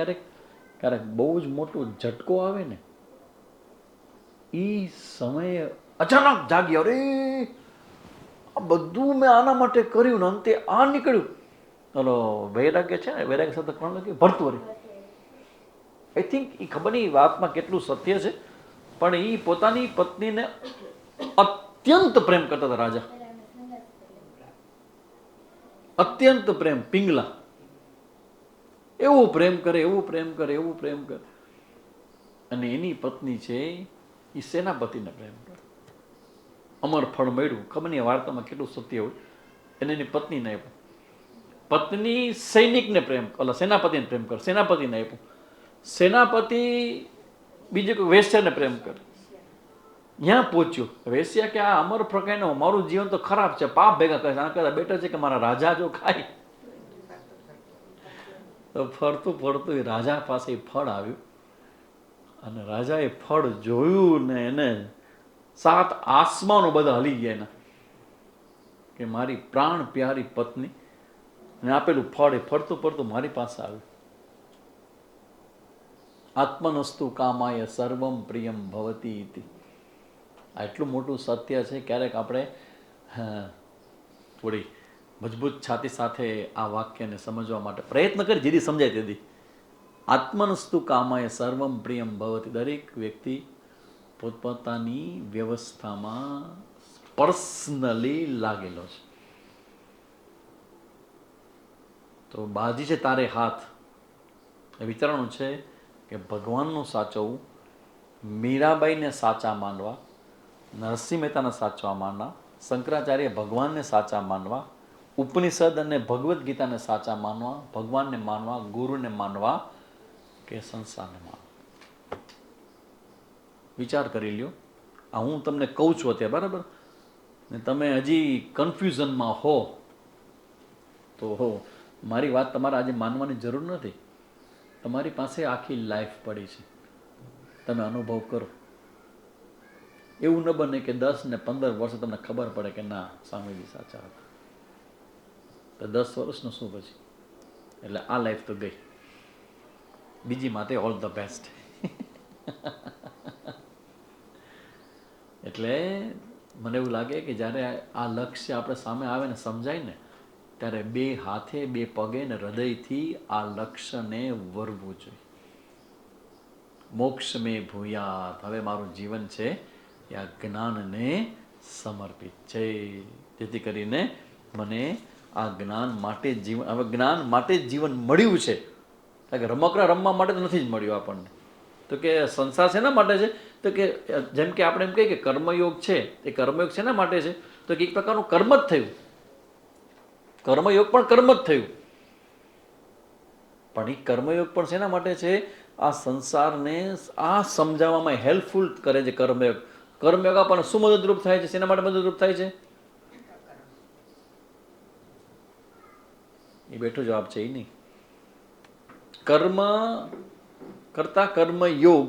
ક્યારેક બહુ જ મોટો ઝટકો આવે ને, એ સમયે અચાનક જાગી, અરે આ બધું મેં આના માટે કર્યું ને અંતે આ નીકળ્યું. ચલો વૈરાગ્ય છે ને, વૈરાગ્ય સાથે કોણ લખ્યું? ભર્તૃહરિ. આઈ થિંક એ ખબર નહીં વાતમાં કેટલું સત્ય છે, પણ એ પોતાની પત્નીને અત્યંત પ્રેમ કરતા હતા. રાજા અત્યંત પ્રેમ, પિંગલા એવો પ્રેમ કરે, એવું પ્રેમ કરે, એવું પ્રેમ કરે. અને એની પત્ની છે એ સેનાપતિને પ્રેમ કરે. અમર ફળ મળ્યું, ખબર નહીં વાર્તામાં કેટલું સત્ય હોય. એને એની પત્નીને આપ્યું. પત્ની સૈનિકને પ્રેમ, ઓલા સેનાપતિને પ્રેમ કરે, સેનાપતિને આપ્યું. સેનાપતિ બીજું કોઈ વેશ્યાને પ્રેમ કરે. ત્યાં પહોંચ્યો વેશ્યા કે આ અમર ફળ ખાઈને મારું જીવન તો ખરાબ છે, પાપ ભેગા કરે છે, આના કરતા બેટર છે કે મારા રાજા જો ખાય. તો ફરતું ફરતું એ રાજા પાસે એ ફળ આવ્યું અને રાજાએ ફળ જોયું ને એને 7 આસમાનો બધા હલી ગયા એના કે મારી પ્રાણ પ્યારી પત્ની ને આપેલું ફળ એ ફરતું ફરતું મારી પાસે આવ્યું. આત્મનસ્તુ કામાય સર્વમ પ્રિયમ ભવતી ઇતિ. આ એટલું મોટું સત્ય છે. ક્યારેક આપણે થોડી મજબૂત છાતી સાથે આ વાક્યને સમજવા માટે પ્રયત્ન કરી, જેથી સમજાય તેથી. આત્મનસ્તુ કામાય સર્વમ પ્રિયમ ભવતી. દરેક વ્યક્તિ પોતપોતાની વ્યવસ્થામાં પર્સનલી લાગેલો છે. તો બાજી છે તારે હાથ. એ વિચારવાનું છે કે ભગવાનનું સાચવવું, મીરાબાઈને સાચા માનવા, નરસિંહ મહેતાને સાચા માનવા, શંકરાચાર્ય ભગવાનને સાચા માનવા, ઉપનિષદ અને ભગવદ્ ગીતાને સાચા માનવા, ભગવાનને માનવા, ગુરુને માનવા કે સંસારને માનવા. વિચાર કરી લ્યો. આ હું તમને કહું છું અત્યારે, બરાબર, ને તમે હજી કન્ફ્યુઝનમાં હો તો હો, મારી વાત તમારે આજે માનવાની જરૂર નથી. તમારી પાસે આખી લાઈફ પડી છે, તમે અનુભવ કરો. એવું ન બને કે 10 ને 15 વર્ષે તમને ખબર પડે કે ના સ્વામીજી સાચા હતા. તો 10 વર્ષનું શું પછી? એટલે આ લાઈફ તો ગઈ. બીજી માટે ઓલ ધ બેસ્ટ. એટલે મને એવું લાગે કે જ્યારે આ લક્ષ્ય આપણે સામે આવે ને સમજાય ને, ત્યારે 2 હાથે 2 પગે ને હૃદયથી આ લક્ષ્યને વરવું જોઈએ. મોક્ષ મેં ભૂયાત. હવે મારું જીવન છે એ આ જ્ઞાનને સમર્પિત છે, જેથી કરીને મને આ જ્ઞાન માટે જીવન, હવે જ્ઞાન માટે જ જીવન મળ્યું છે. કારણ કે રમકડા રમવા માટે તો નથી જ મળ્યું આપણને. તો કે સંસાર શેના માટે છે? તો કે જેમ કે આપણે એમ કહીએ કે કર્મયોગ છે, એ કર્મયોગ શેના માટે છે? તો કે એક પ્રકારનું કર્મ જ થયું. કર્મયોગ પણ કર્મ જ થયું. પણ એ કર્મયોગ પણ શેના માટે છે? આ સંસારને આ સમજાવવામાં હેલ્પફુલ કરે છે કર્મયોગ. કર્મયોગ આપણને શું મદદરૂપ થાય છે? શેના માટે મદદરૂપ થાય છે? એ બેઠો જવાબ છે એ નહીં. કર્મ કરતા કર્મયોગ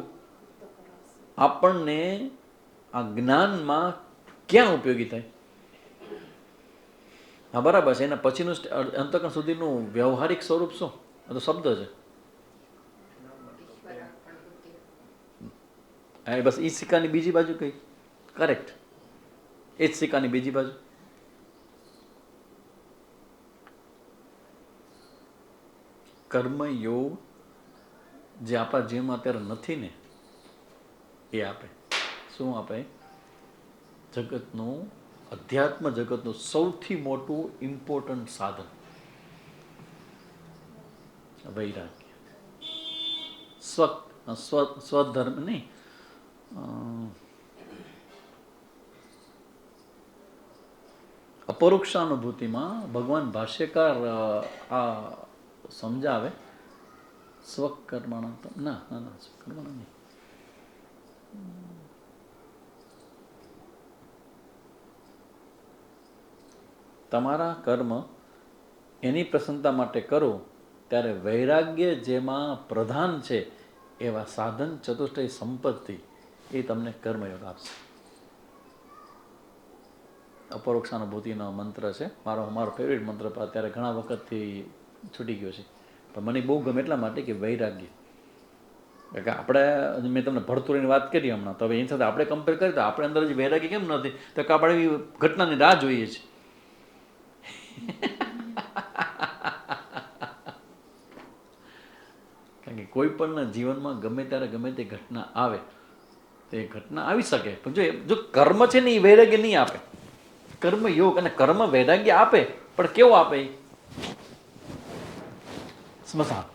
આપણને આ જ્ઞાનમાં ક્યાં ઉપયોગી થાય? હા બરાબર છે. એના પછીનું અંતકરણ સુધીનું વ્યવહારિક સ્વરૂપ શું? આ તો શબ્દ છે. હા બસ એ સિક્કાની બીજી બાજુ કઈ? કરેક્ટ. એ જ સિક્કાની બીજી બાજુ. કર્મયોગ જે આપણા જીવનમાં અત્યારે નથી ને, એ આપે. શું આપે? જગતનું, અધ્યાત્મ જગતનું સૌથી મોટું ઇમ્પોર્ટન્ટ સાધન, વૈરાગ્ય. સ્વધર્મ નહીં, અપરોક્ષાનુભૂતિમાં ભગવાન ભાષ્યકાર આ સમજાવે. સ્વકર્મણા ના ના ના સ્વકર્મણા નહીં. તમારા કર્મ એની પ્રસન્નતા માટે કરો, ત્યારે વૈરાગ્ય જેમાં પ્રધાન છે એવા સાધન ચતુષ્ટય સંપત્તિ એ તમને કર્મયોગ આપશે. અપરોક્ષાનુભૂતિનો મંત્ર છે મારો ફેવરેટ મંત્ર. અત્યારે ઘણા વખતથી છૂટી ગયો છે, પણ મને બહુ ગમે એટલા માટે કે વૈરાગ્ય. કે આપણે, મેં તમને ભરતુરીની વાત કરી હમણાં, તો હવે એની સાથે આપણે કમ્પેર કરીએ તો આપણે અંદર જે વૈરાગ્ય કેમ નથી? તો કે આપણે એવી ઘટનાની રાહ જોઈએ છીએ. કારણ કે કોઈ પણ જીવનમાં ગમે ત્યારે ગમે તે ઘટના આવે, તો એ ઘટના આવી શકે, પણ જો કર્મ છે ને એ વૈરાગ્ય નહીં આપે. કર્મ યોગ અને કર્મ વૈરાગ્ય આપે, પણ કેવો આપે? સ્મશાન.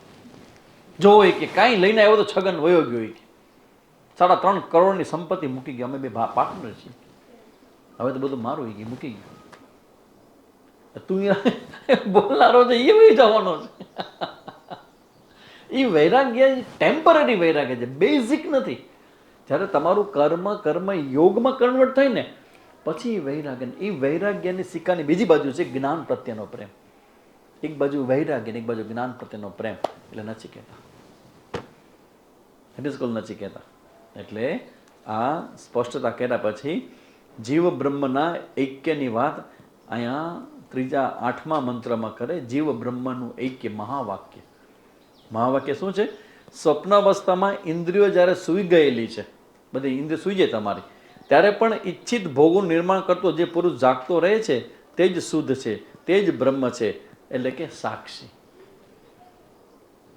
જો હોય કે કાંઈ લઈને આવ્યો તો છગન વયો ગયો, 3.5 કરોડની સંપત્તિ મૂકી ગઈ, અમે 2 પાર્ટનર છીએ, હવે તો બધું મારું ગયું, મૂકી ગયું. તું બોલનારો છે એ વહી જવાનો છે. એ વૈરાગ્ય ટેમ્પરરી વૈરાગ્ય છે, બેઝિક નથી. જ્યારે તમારું કર્મ યોગમાં કન્વર્ટ થાય ને, પછી વૈરાગ્ય. એ વૈરાગ્યની સિક્કાની બીજી બાજુ છે જ્ઞાન પ્રત્યેનો પ્રેમ. એક બાજુ વૈરાગ્ય ને એક બાજુ જ્ઞાન પ્રત્યેનો પ્રેમ, એટલે Nachiketa. It is called Nachiketa. એટલે આ સ્પષ્ટતા કર્યા પછી જીવ બ્રહ્મના ઐક્યની વાત અહીંયા ત્રીજા 8મા મંત્રમાં કરે. જીવ બ્રહ્મનું ઐક્ય, મહાવાક્ય. મહાવાક્ય શું છે? સ્વપ્નાવસ્થામાં ઇન્દ્રિયો જ્યારે સૂઈ ગયેલી છે, બધી ઇન્દ્રિયો સૂઈ જાય તમારી, ત્યારે પણ ઈચ્છિત ભોગોનું નિર્માણ કરતો જે પુરુષ જાગતો રહે છે તે જ શુદ્ધ છે, તે જ બ્રહ્મ છે, એટલે કે સાક્ષી.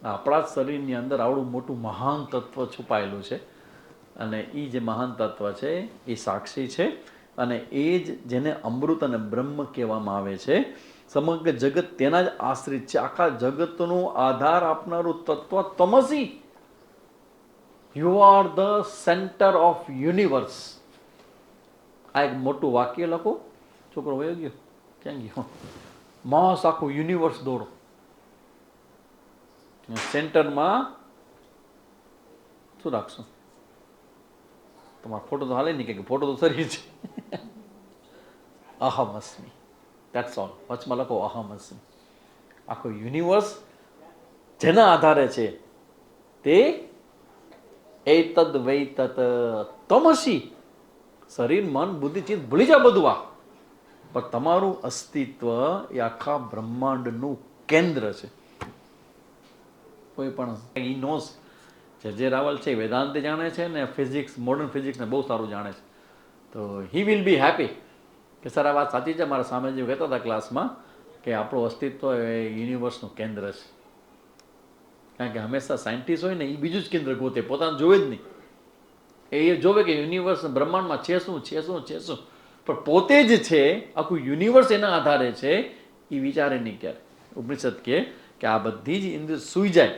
આપણા શરીરની અંદર આવડું મોટું મહાન તત્વ છુપાયેલું છે, અને એ જે મહાન તત્વ છે એ સાક્ષી છે, અને એ જ જેને અમૃત અને બ્રહ્મ કહેવામાં આવે છે. સમગ્ર જગત તેના જ આશ્રિત છે. આખા જગતનો આધાર આપનારું તત્વ તમસી. You are the centre of universe. આ એક મોટું વાક્ય લખો. છોકરો વયો ગયો, ક્યાં ગયો? માસ આખું યુનિવર્સ દોડો, સેન્ટરમાં શું રાખશો? તમારો ફોટો તો હાલે નહીં, કે ફોટો તો શરીર છે. અહમ અસ્મિ, દેટ્સ ઓલ. વચમાં લખો અહમ અસ્મિ. આખું યુનિવર્સ જેના આધારે છે તે એતદ વૈતત તમસી. શરીર, મન, બુદ્ધિ, ચિત્ત ભૂલી જાઓ બધું આ, પણ તમારું અસ્તિત્વ એ આખા બ્રહ્માંડનું કેન્દ્ર છે. કોઈ પણ ઈ નોઝ. જે રાવલ છે વેદાંત જાણે છે ને ફિઝિક્સ, મોડર્ન ફિઝિક્સને બહુ સારું જાણે છે. તો હી વિલ બી હેપી કે સર આ વાત સાચી છે. મારા સામે જે કહેતા હતા ક્લાસમાં કે આપણું અસ્તિત્વ એ યુનિવર્સનું કેન્દ્ર છે. કારણ કે હંમેશા સાયન્ટિસ્ટ હોય ને એ બીજું જ કેન્દ્ર ગોતે, પોતાનું જોવે જ નહીં. એ જોવે કે યુનિવર્સ બ્રહ્માંડમાં છે શું છે શું છે શું, પણ પોતે જ છે, આખું યુનિવર્સ એના આધારે છે, એ વિચારે નહીં ક્યારે. ઉપનિષદ કે આ બધી જ ઇન્દ્રિય સૂઈ જાય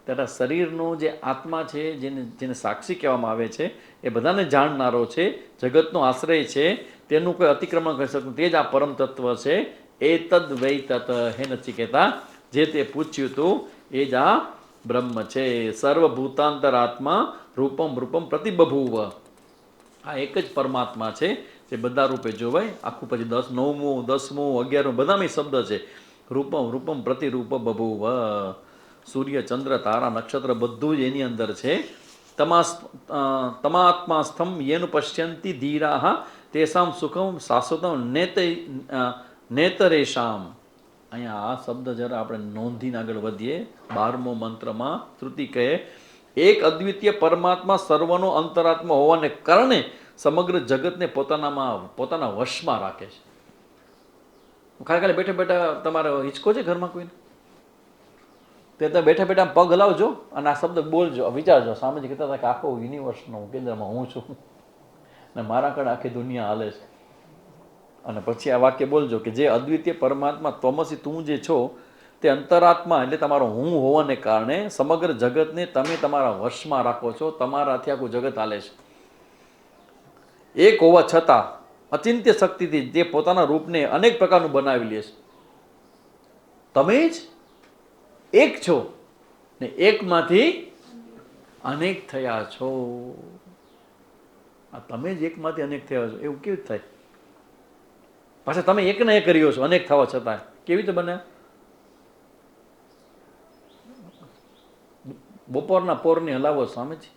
ત્યારે શરીરનો જે આત્મા છે, જેને સાક્ષી કહેવામાં આવે છે, એ બધાને જાણનારો છે, જગતનો આશ્રય છે, તેનું કોઈ અતિક્રમણ કરી શકતું, તે જ આ પરમ તત્વ છે. એ તદ વૈ તત. હે નચિકેતા, જે તે પૂછ્યું હતું એ જ આ બ્રહ્મ છે. સર્વભૂતાંતર આત્મા રૂપમ રૂપમ પ્રતિબભૂવ. આ એક જ પરમાત્મા છે જે બધા રૂપે જોવાય. આખું પછી 9મું 10મું 11મું બધામાં શબ્દ છે. રૂપમ રૂપમ પ્રતિરૂપ બભૂવ. સૂર્ય, ચંદ્ર, તારા, નક્ષત્ર બધું જ એની અંદર છે. તમાત્મા સ્થમ યેનું પશ્યંતિ ધીરાહ તેસામ સુખમ શાશ્વતમ નેતરેશામ. અહીંયા આ શબ્દ જરા આપણે નોંધીને આગળ વધીએ. 12મો મંત્રમાં શ્રુતિ કહે એક અદ્વિતીય પરમાત્મા સર્વનો અંતરાત્મા હોવાને કારણે સમગ્ર જગતને પોતાના વશમાં રાખે છે. ખાલી બેઠા બેઠા તમારે હિંચકો છે ઘરમાં કોઈને? તે તમે બેઠા બેઠા પગ હલાવજો અને આ શબ્દ બોલજો, વિચારજો. સામેથી કહેતા હતા કે આખો યુનિવર્સનો કેન્દ્રમાં હું છું ને મારા કಡೆ આખી દુનિયા હાલે છે. અને પછી આ વાક્ય બોલજો કે જે અદ્વિતીય પરમાત્મા તમસી, તું જે છો તે અંતરાત્મા એટલે તમારો હું હોવાને કારણે સમગ્ર જગતને તમે તમારા વશમાં રાખો છો. તમારાથી આખું જગત હાલે છે. એક હોવા છતાં અચિંત્ય શક્તિથી જે પોતાના રૂપને અનેક પ્રકારનું બનાવી લે છે. તમે જ એક છો ને એકમાંથી અનેક થયા છો. આ તમે જ એકમાંથી અનેક થયા છો એવું કેવી થાય? પાછા તમે એક ને એક કર્યો છો અનેક થવા છતાં. કેવી રીતે બને? બપોરના પોરની હલાવો સ્વામીજી,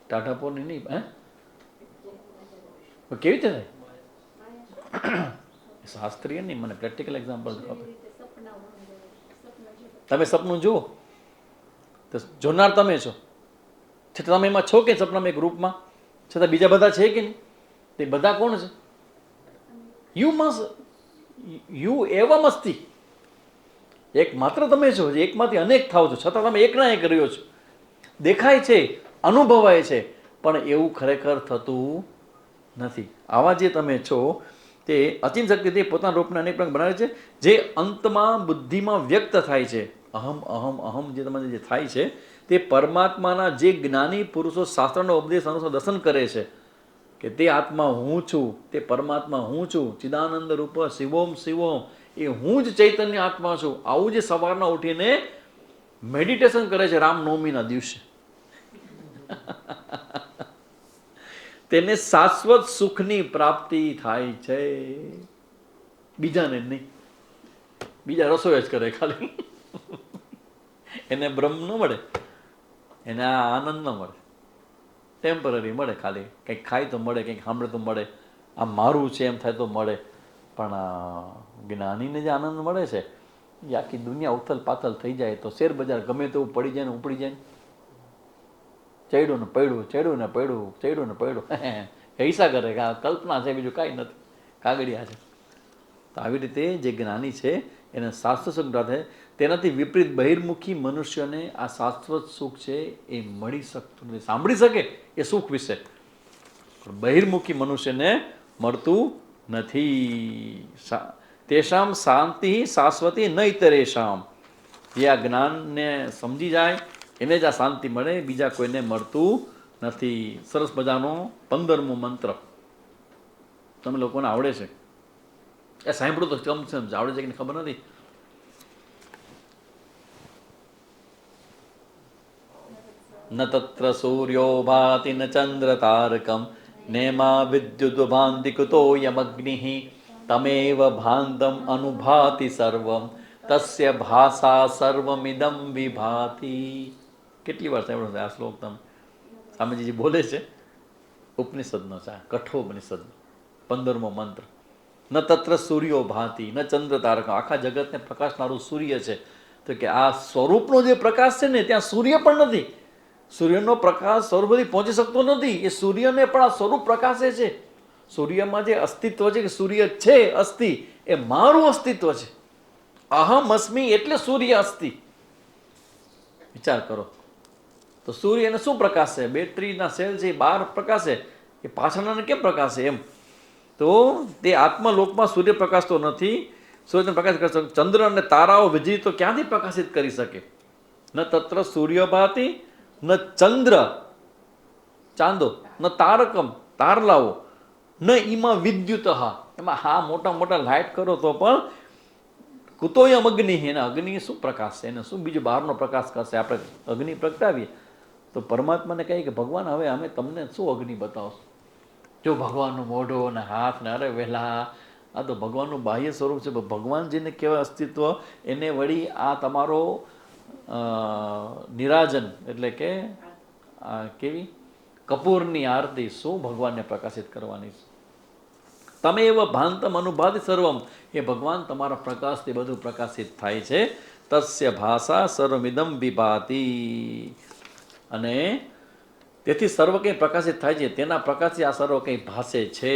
ટાઢા પોરની નહીં. કેવી રીતે થાય? શાસ્ત્રીય નહીં, મને પ્રેક્ટિકલ એક્ઝામ્પલ આપે. તમે સપનું જુઓ તો જોનાર તમે છો, છતાં તમે એમાં છો કે સપનામાં એક રૂપમાં, છતાં બીજા બધા છે કે નહીં? તે બધા કોણ છે? યુ એવા મસ્તી. એક માત્ર તમે છો, એકમાંથી અનેક થાવ છો, છતાં તમે એકના એક રહ્યો છો. દેખાય છે, અનુભવાય છે, પણ એવું ખરેખર થતું નથી. આવા જે તમે છો તે અચિંત શક્તિથી પોતાના રૂપને અનેક પ્રકાર બનાવે છે, જે અંતમાં બુદ્ધિમાં વ્યક્ત થાય છે. અહમ અહમ અહમ જે તમારે જે થાય છે તે પરમાત્માના જે જ્ઞાની પુરુષો શાસ્ત્રનો ઉપદેશ અનુસાર દર્શન કરે છે કે તે આત્મા હું છું, તે પરમાત્મા હું છું, ચિદાનંદ રૂપ શિવોમ શિવોમ, એ હું જ ચૈતન્ય આત્મા છું. આવું જે સવારના ઉઠીને મેડિટેશન કરે છે રામનવમીના દિવસે, તેને શાશ્વત સુખની પ્રાપ્તિ થાય છે, બીજાને નહીં. બીજા રસોઈ જ કરે ખાલી. એને બ્રહ્મ ન મળે, એને આ આનંદ ન મળે, ટેમ્પરરી મળે ખાલી. કંઈક ખાય તો મળે, કંઈક સાંભળે તો મળે, આ મારું છે એમ થાય તો મળે. પણ જ્ઞાનીને જે આનંદ મળે છે એ આખી દુનિયા ઉથલ પાથલ થઈ જાય તો શેર બજાર ગમે તેવું પડી જાય ને ઉપડી જાય ને, ચડ્યું ને પડ્યું, ચડ્યું ને પડ્યું, ચડ્યું ને પડ્યું, હિસા કરે કે આ કલ્પના છે, બીજું કાંઈ નથી, કાગડિયા છે. તો આવી રીતે જે જ્ઞાની છે એને શાશ્વત સુખ છે. તેનાથી વિપરીત બહિર્મુખી મનુષ્યને આ શાશ્વત સુખ છે એ મળી શકતું નથી. સાંભળી શકે એ સુખ વિશે, પણ બહિર્મુખી મનુષ્યને મળતું નથી. તેષામ શાંતિ શાશ્વતી ન ઇતરેષામ. જે આ જ્ઞાનને સમજી જાય એને જ આ શાંતિ મળે, બીજા કોઈને મળતું નથી. સરસ મજાનો 15મો મંત્ર તમે લોકોને આવડે છે, એ સાંભળું તો કમ છે, આવડે છે કે ખબર નથી. ન તત્ર સૂર્યો ભાતિ ન ચંદ્ર તારકમ નેમા વિદ્યુદ્ભાંતિ કુતો યમગ્નિ તમેવ ભાંતમ અનુભાતિ સર્વમ તસ્ય ભાષા સર્વમિદમ વિભાતિ. કેટલી વાર સાંભળો છે આ શ્લોક તમે? સ્વામીજી બોલે છે ઉપનિષદનો છે, કઠોપનિષદનો 15મો મંત્ર. ન તત્ર સૂર્યો ભાતિ ન ચંદ્ર તારક. આખા જગતને પ્રકાશનારું સૂર્ય છે. તો કે આ સ્વરૂપનો જે પ્રકાશ છે ને ત્યાં સૂર્ય પણ નથી. સૂર્યનો પ્રકાશ સ્વરૂપ સુધી પહોંચી શકતો નથી. એ સૂર્યને પણ આ સ્વરૂપ પ્રકાશે છે. સૂર્યમાં જે અસ્તિત્વ છે કે સૂર્ય છે અસ્તિ, એ મારું અસ્તિત્વ છે. અહમ અસ્મિ એટલે સૂર્ય અસ્તિ. વિચાર કરો તો સૂર્યને શું પ્રકાશ છે? બેટરીના સેલ છે એ બહાર પ્રકાશે, એ પાછળના કેમ પ્રકાશે? એમ તો તે આત્મલોકમાં સૂર્ય પ્રકાશતો નથી. સૂર્યને પ્રકાશ કરશે. ચંદ્ર અને તારાઓ વીજળી તો ક્યાંથી પ્રકાશિત કરી શકે? ન તત્ર સૂર્ય ભાતિ ન ચંદ્ર ચાંદો ન તારકમ તારલાઓ ન ઈમાં વિદ્યુત. એમાં હા મોટા મોટા લાઇટ કરો તો પણ કુતોયમ અગ્નિ, એના અગ્નિ શું પ્રકાશ છે? એને શું બીજો બહારનો પ્રકાશ કરશે? આપણે અગ્નિ પ્રગટાવીએ તો પરમાત્માને કહીએ કે ભગવાન હવે અમે તમને શું અગ્નિ બતાવશું? જો ભગવાનનું મોઢું ને હાથ ને, અરે વહેલા આ તો ભગવાનનું બાહ્ય સ્વરૂપ છે. ભગવાન જેને કહેવાય અસ્તિત્વ, એને વળી આ તમારો નિરાજન એટલે કે કેવી કપૂરની આરતી શું ભગવાનને પ્રકાશિત કરવાની છે? તમે એવા ભાંતમ અનુભાતિ સર્વમ, એ ભગવાન તમારા પ્રકાશથી બધું પ્રકાશિત થાય છે. તસ્ય ભાષા સર્વમિદમ વિભાતિ. અને તેથી સર્વ કંઈ પ્રકાશિત થાય છે, તેના પ્રકાશથી આ સર્વ કંઈ ભાસે છે.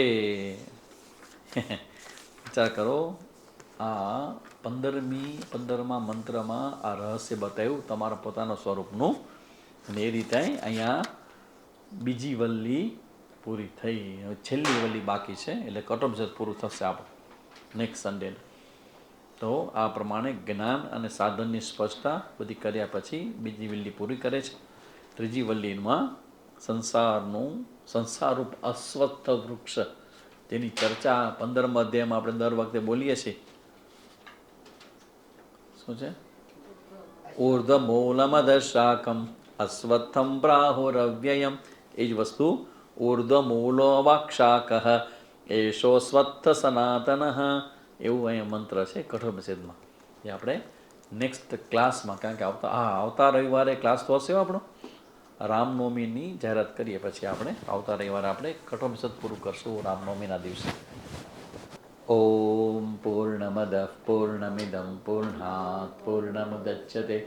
વિચાર કરો, આ 15મા મંત્રમાં આ રહસ્ય બતાવ્યું તમારા પોતાના સ્વરૂપનું. અને એ રીતે અહીંયા બીજી વલ્લી પૂરી થઈ. હવે છેલ્લી વલ્લી બાકી છે, એટલે કટોપનિષદ પૂરું થશે આપણું નેક્સ્ટ સન્ડે. તો આ પ્રમાણે જ્ઞાન અને સાધનની સ્પષ્ટતા બધી કર્યા પછી બીજી વલ્લી પૂરી કરે છે. ત્રીજી વલ્લીમાં સંસારરૂપ અસ્વત્થ વૃક્ષ, તેની ચર્ચા 15મા અધ્યાયમાં આપણે દર વખતે બોલીએ છીએ. શું છે? ઊર્ધમૂલમદશાકમ અસ્વત્થમ પ્રાહુરવ્યયમ. એ જ વસ્તુ ઊર્ધમૂલો વાક્ષાક એશો સ્વત્થ સનાતન. એવું અહીંયા મંત્ર છે કઠોપનિષદમાં, એ આપણે નેક્સ્ટ ક્લાસમાં, કારણ કે આવતા રવિવારે ક્લાસ તો હશે આપણો. રામનવમીની જાહેરાત કરીએ પછી આપણે આવતા રવિવારે આપણે કઠોપનિષદ પૂરું કરશું રામનવમીના દિવસે. ઓમ પૂર્ણમદ પૂર્ણમિદમ પૂર્ણાત પૂર્ણમુદચ્યતે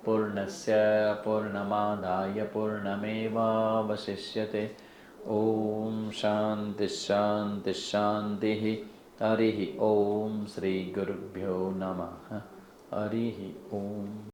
પૂર્ણસ્ય પૂર્ણમાદાય પૂર્ણમેવાવશિષ્યતે. ઓમ શાંતિ શાંતિ શાંતિ. હરિ ઓમ શ્રી ગુરુભ્યો નમઃ. હરિ ઓમ.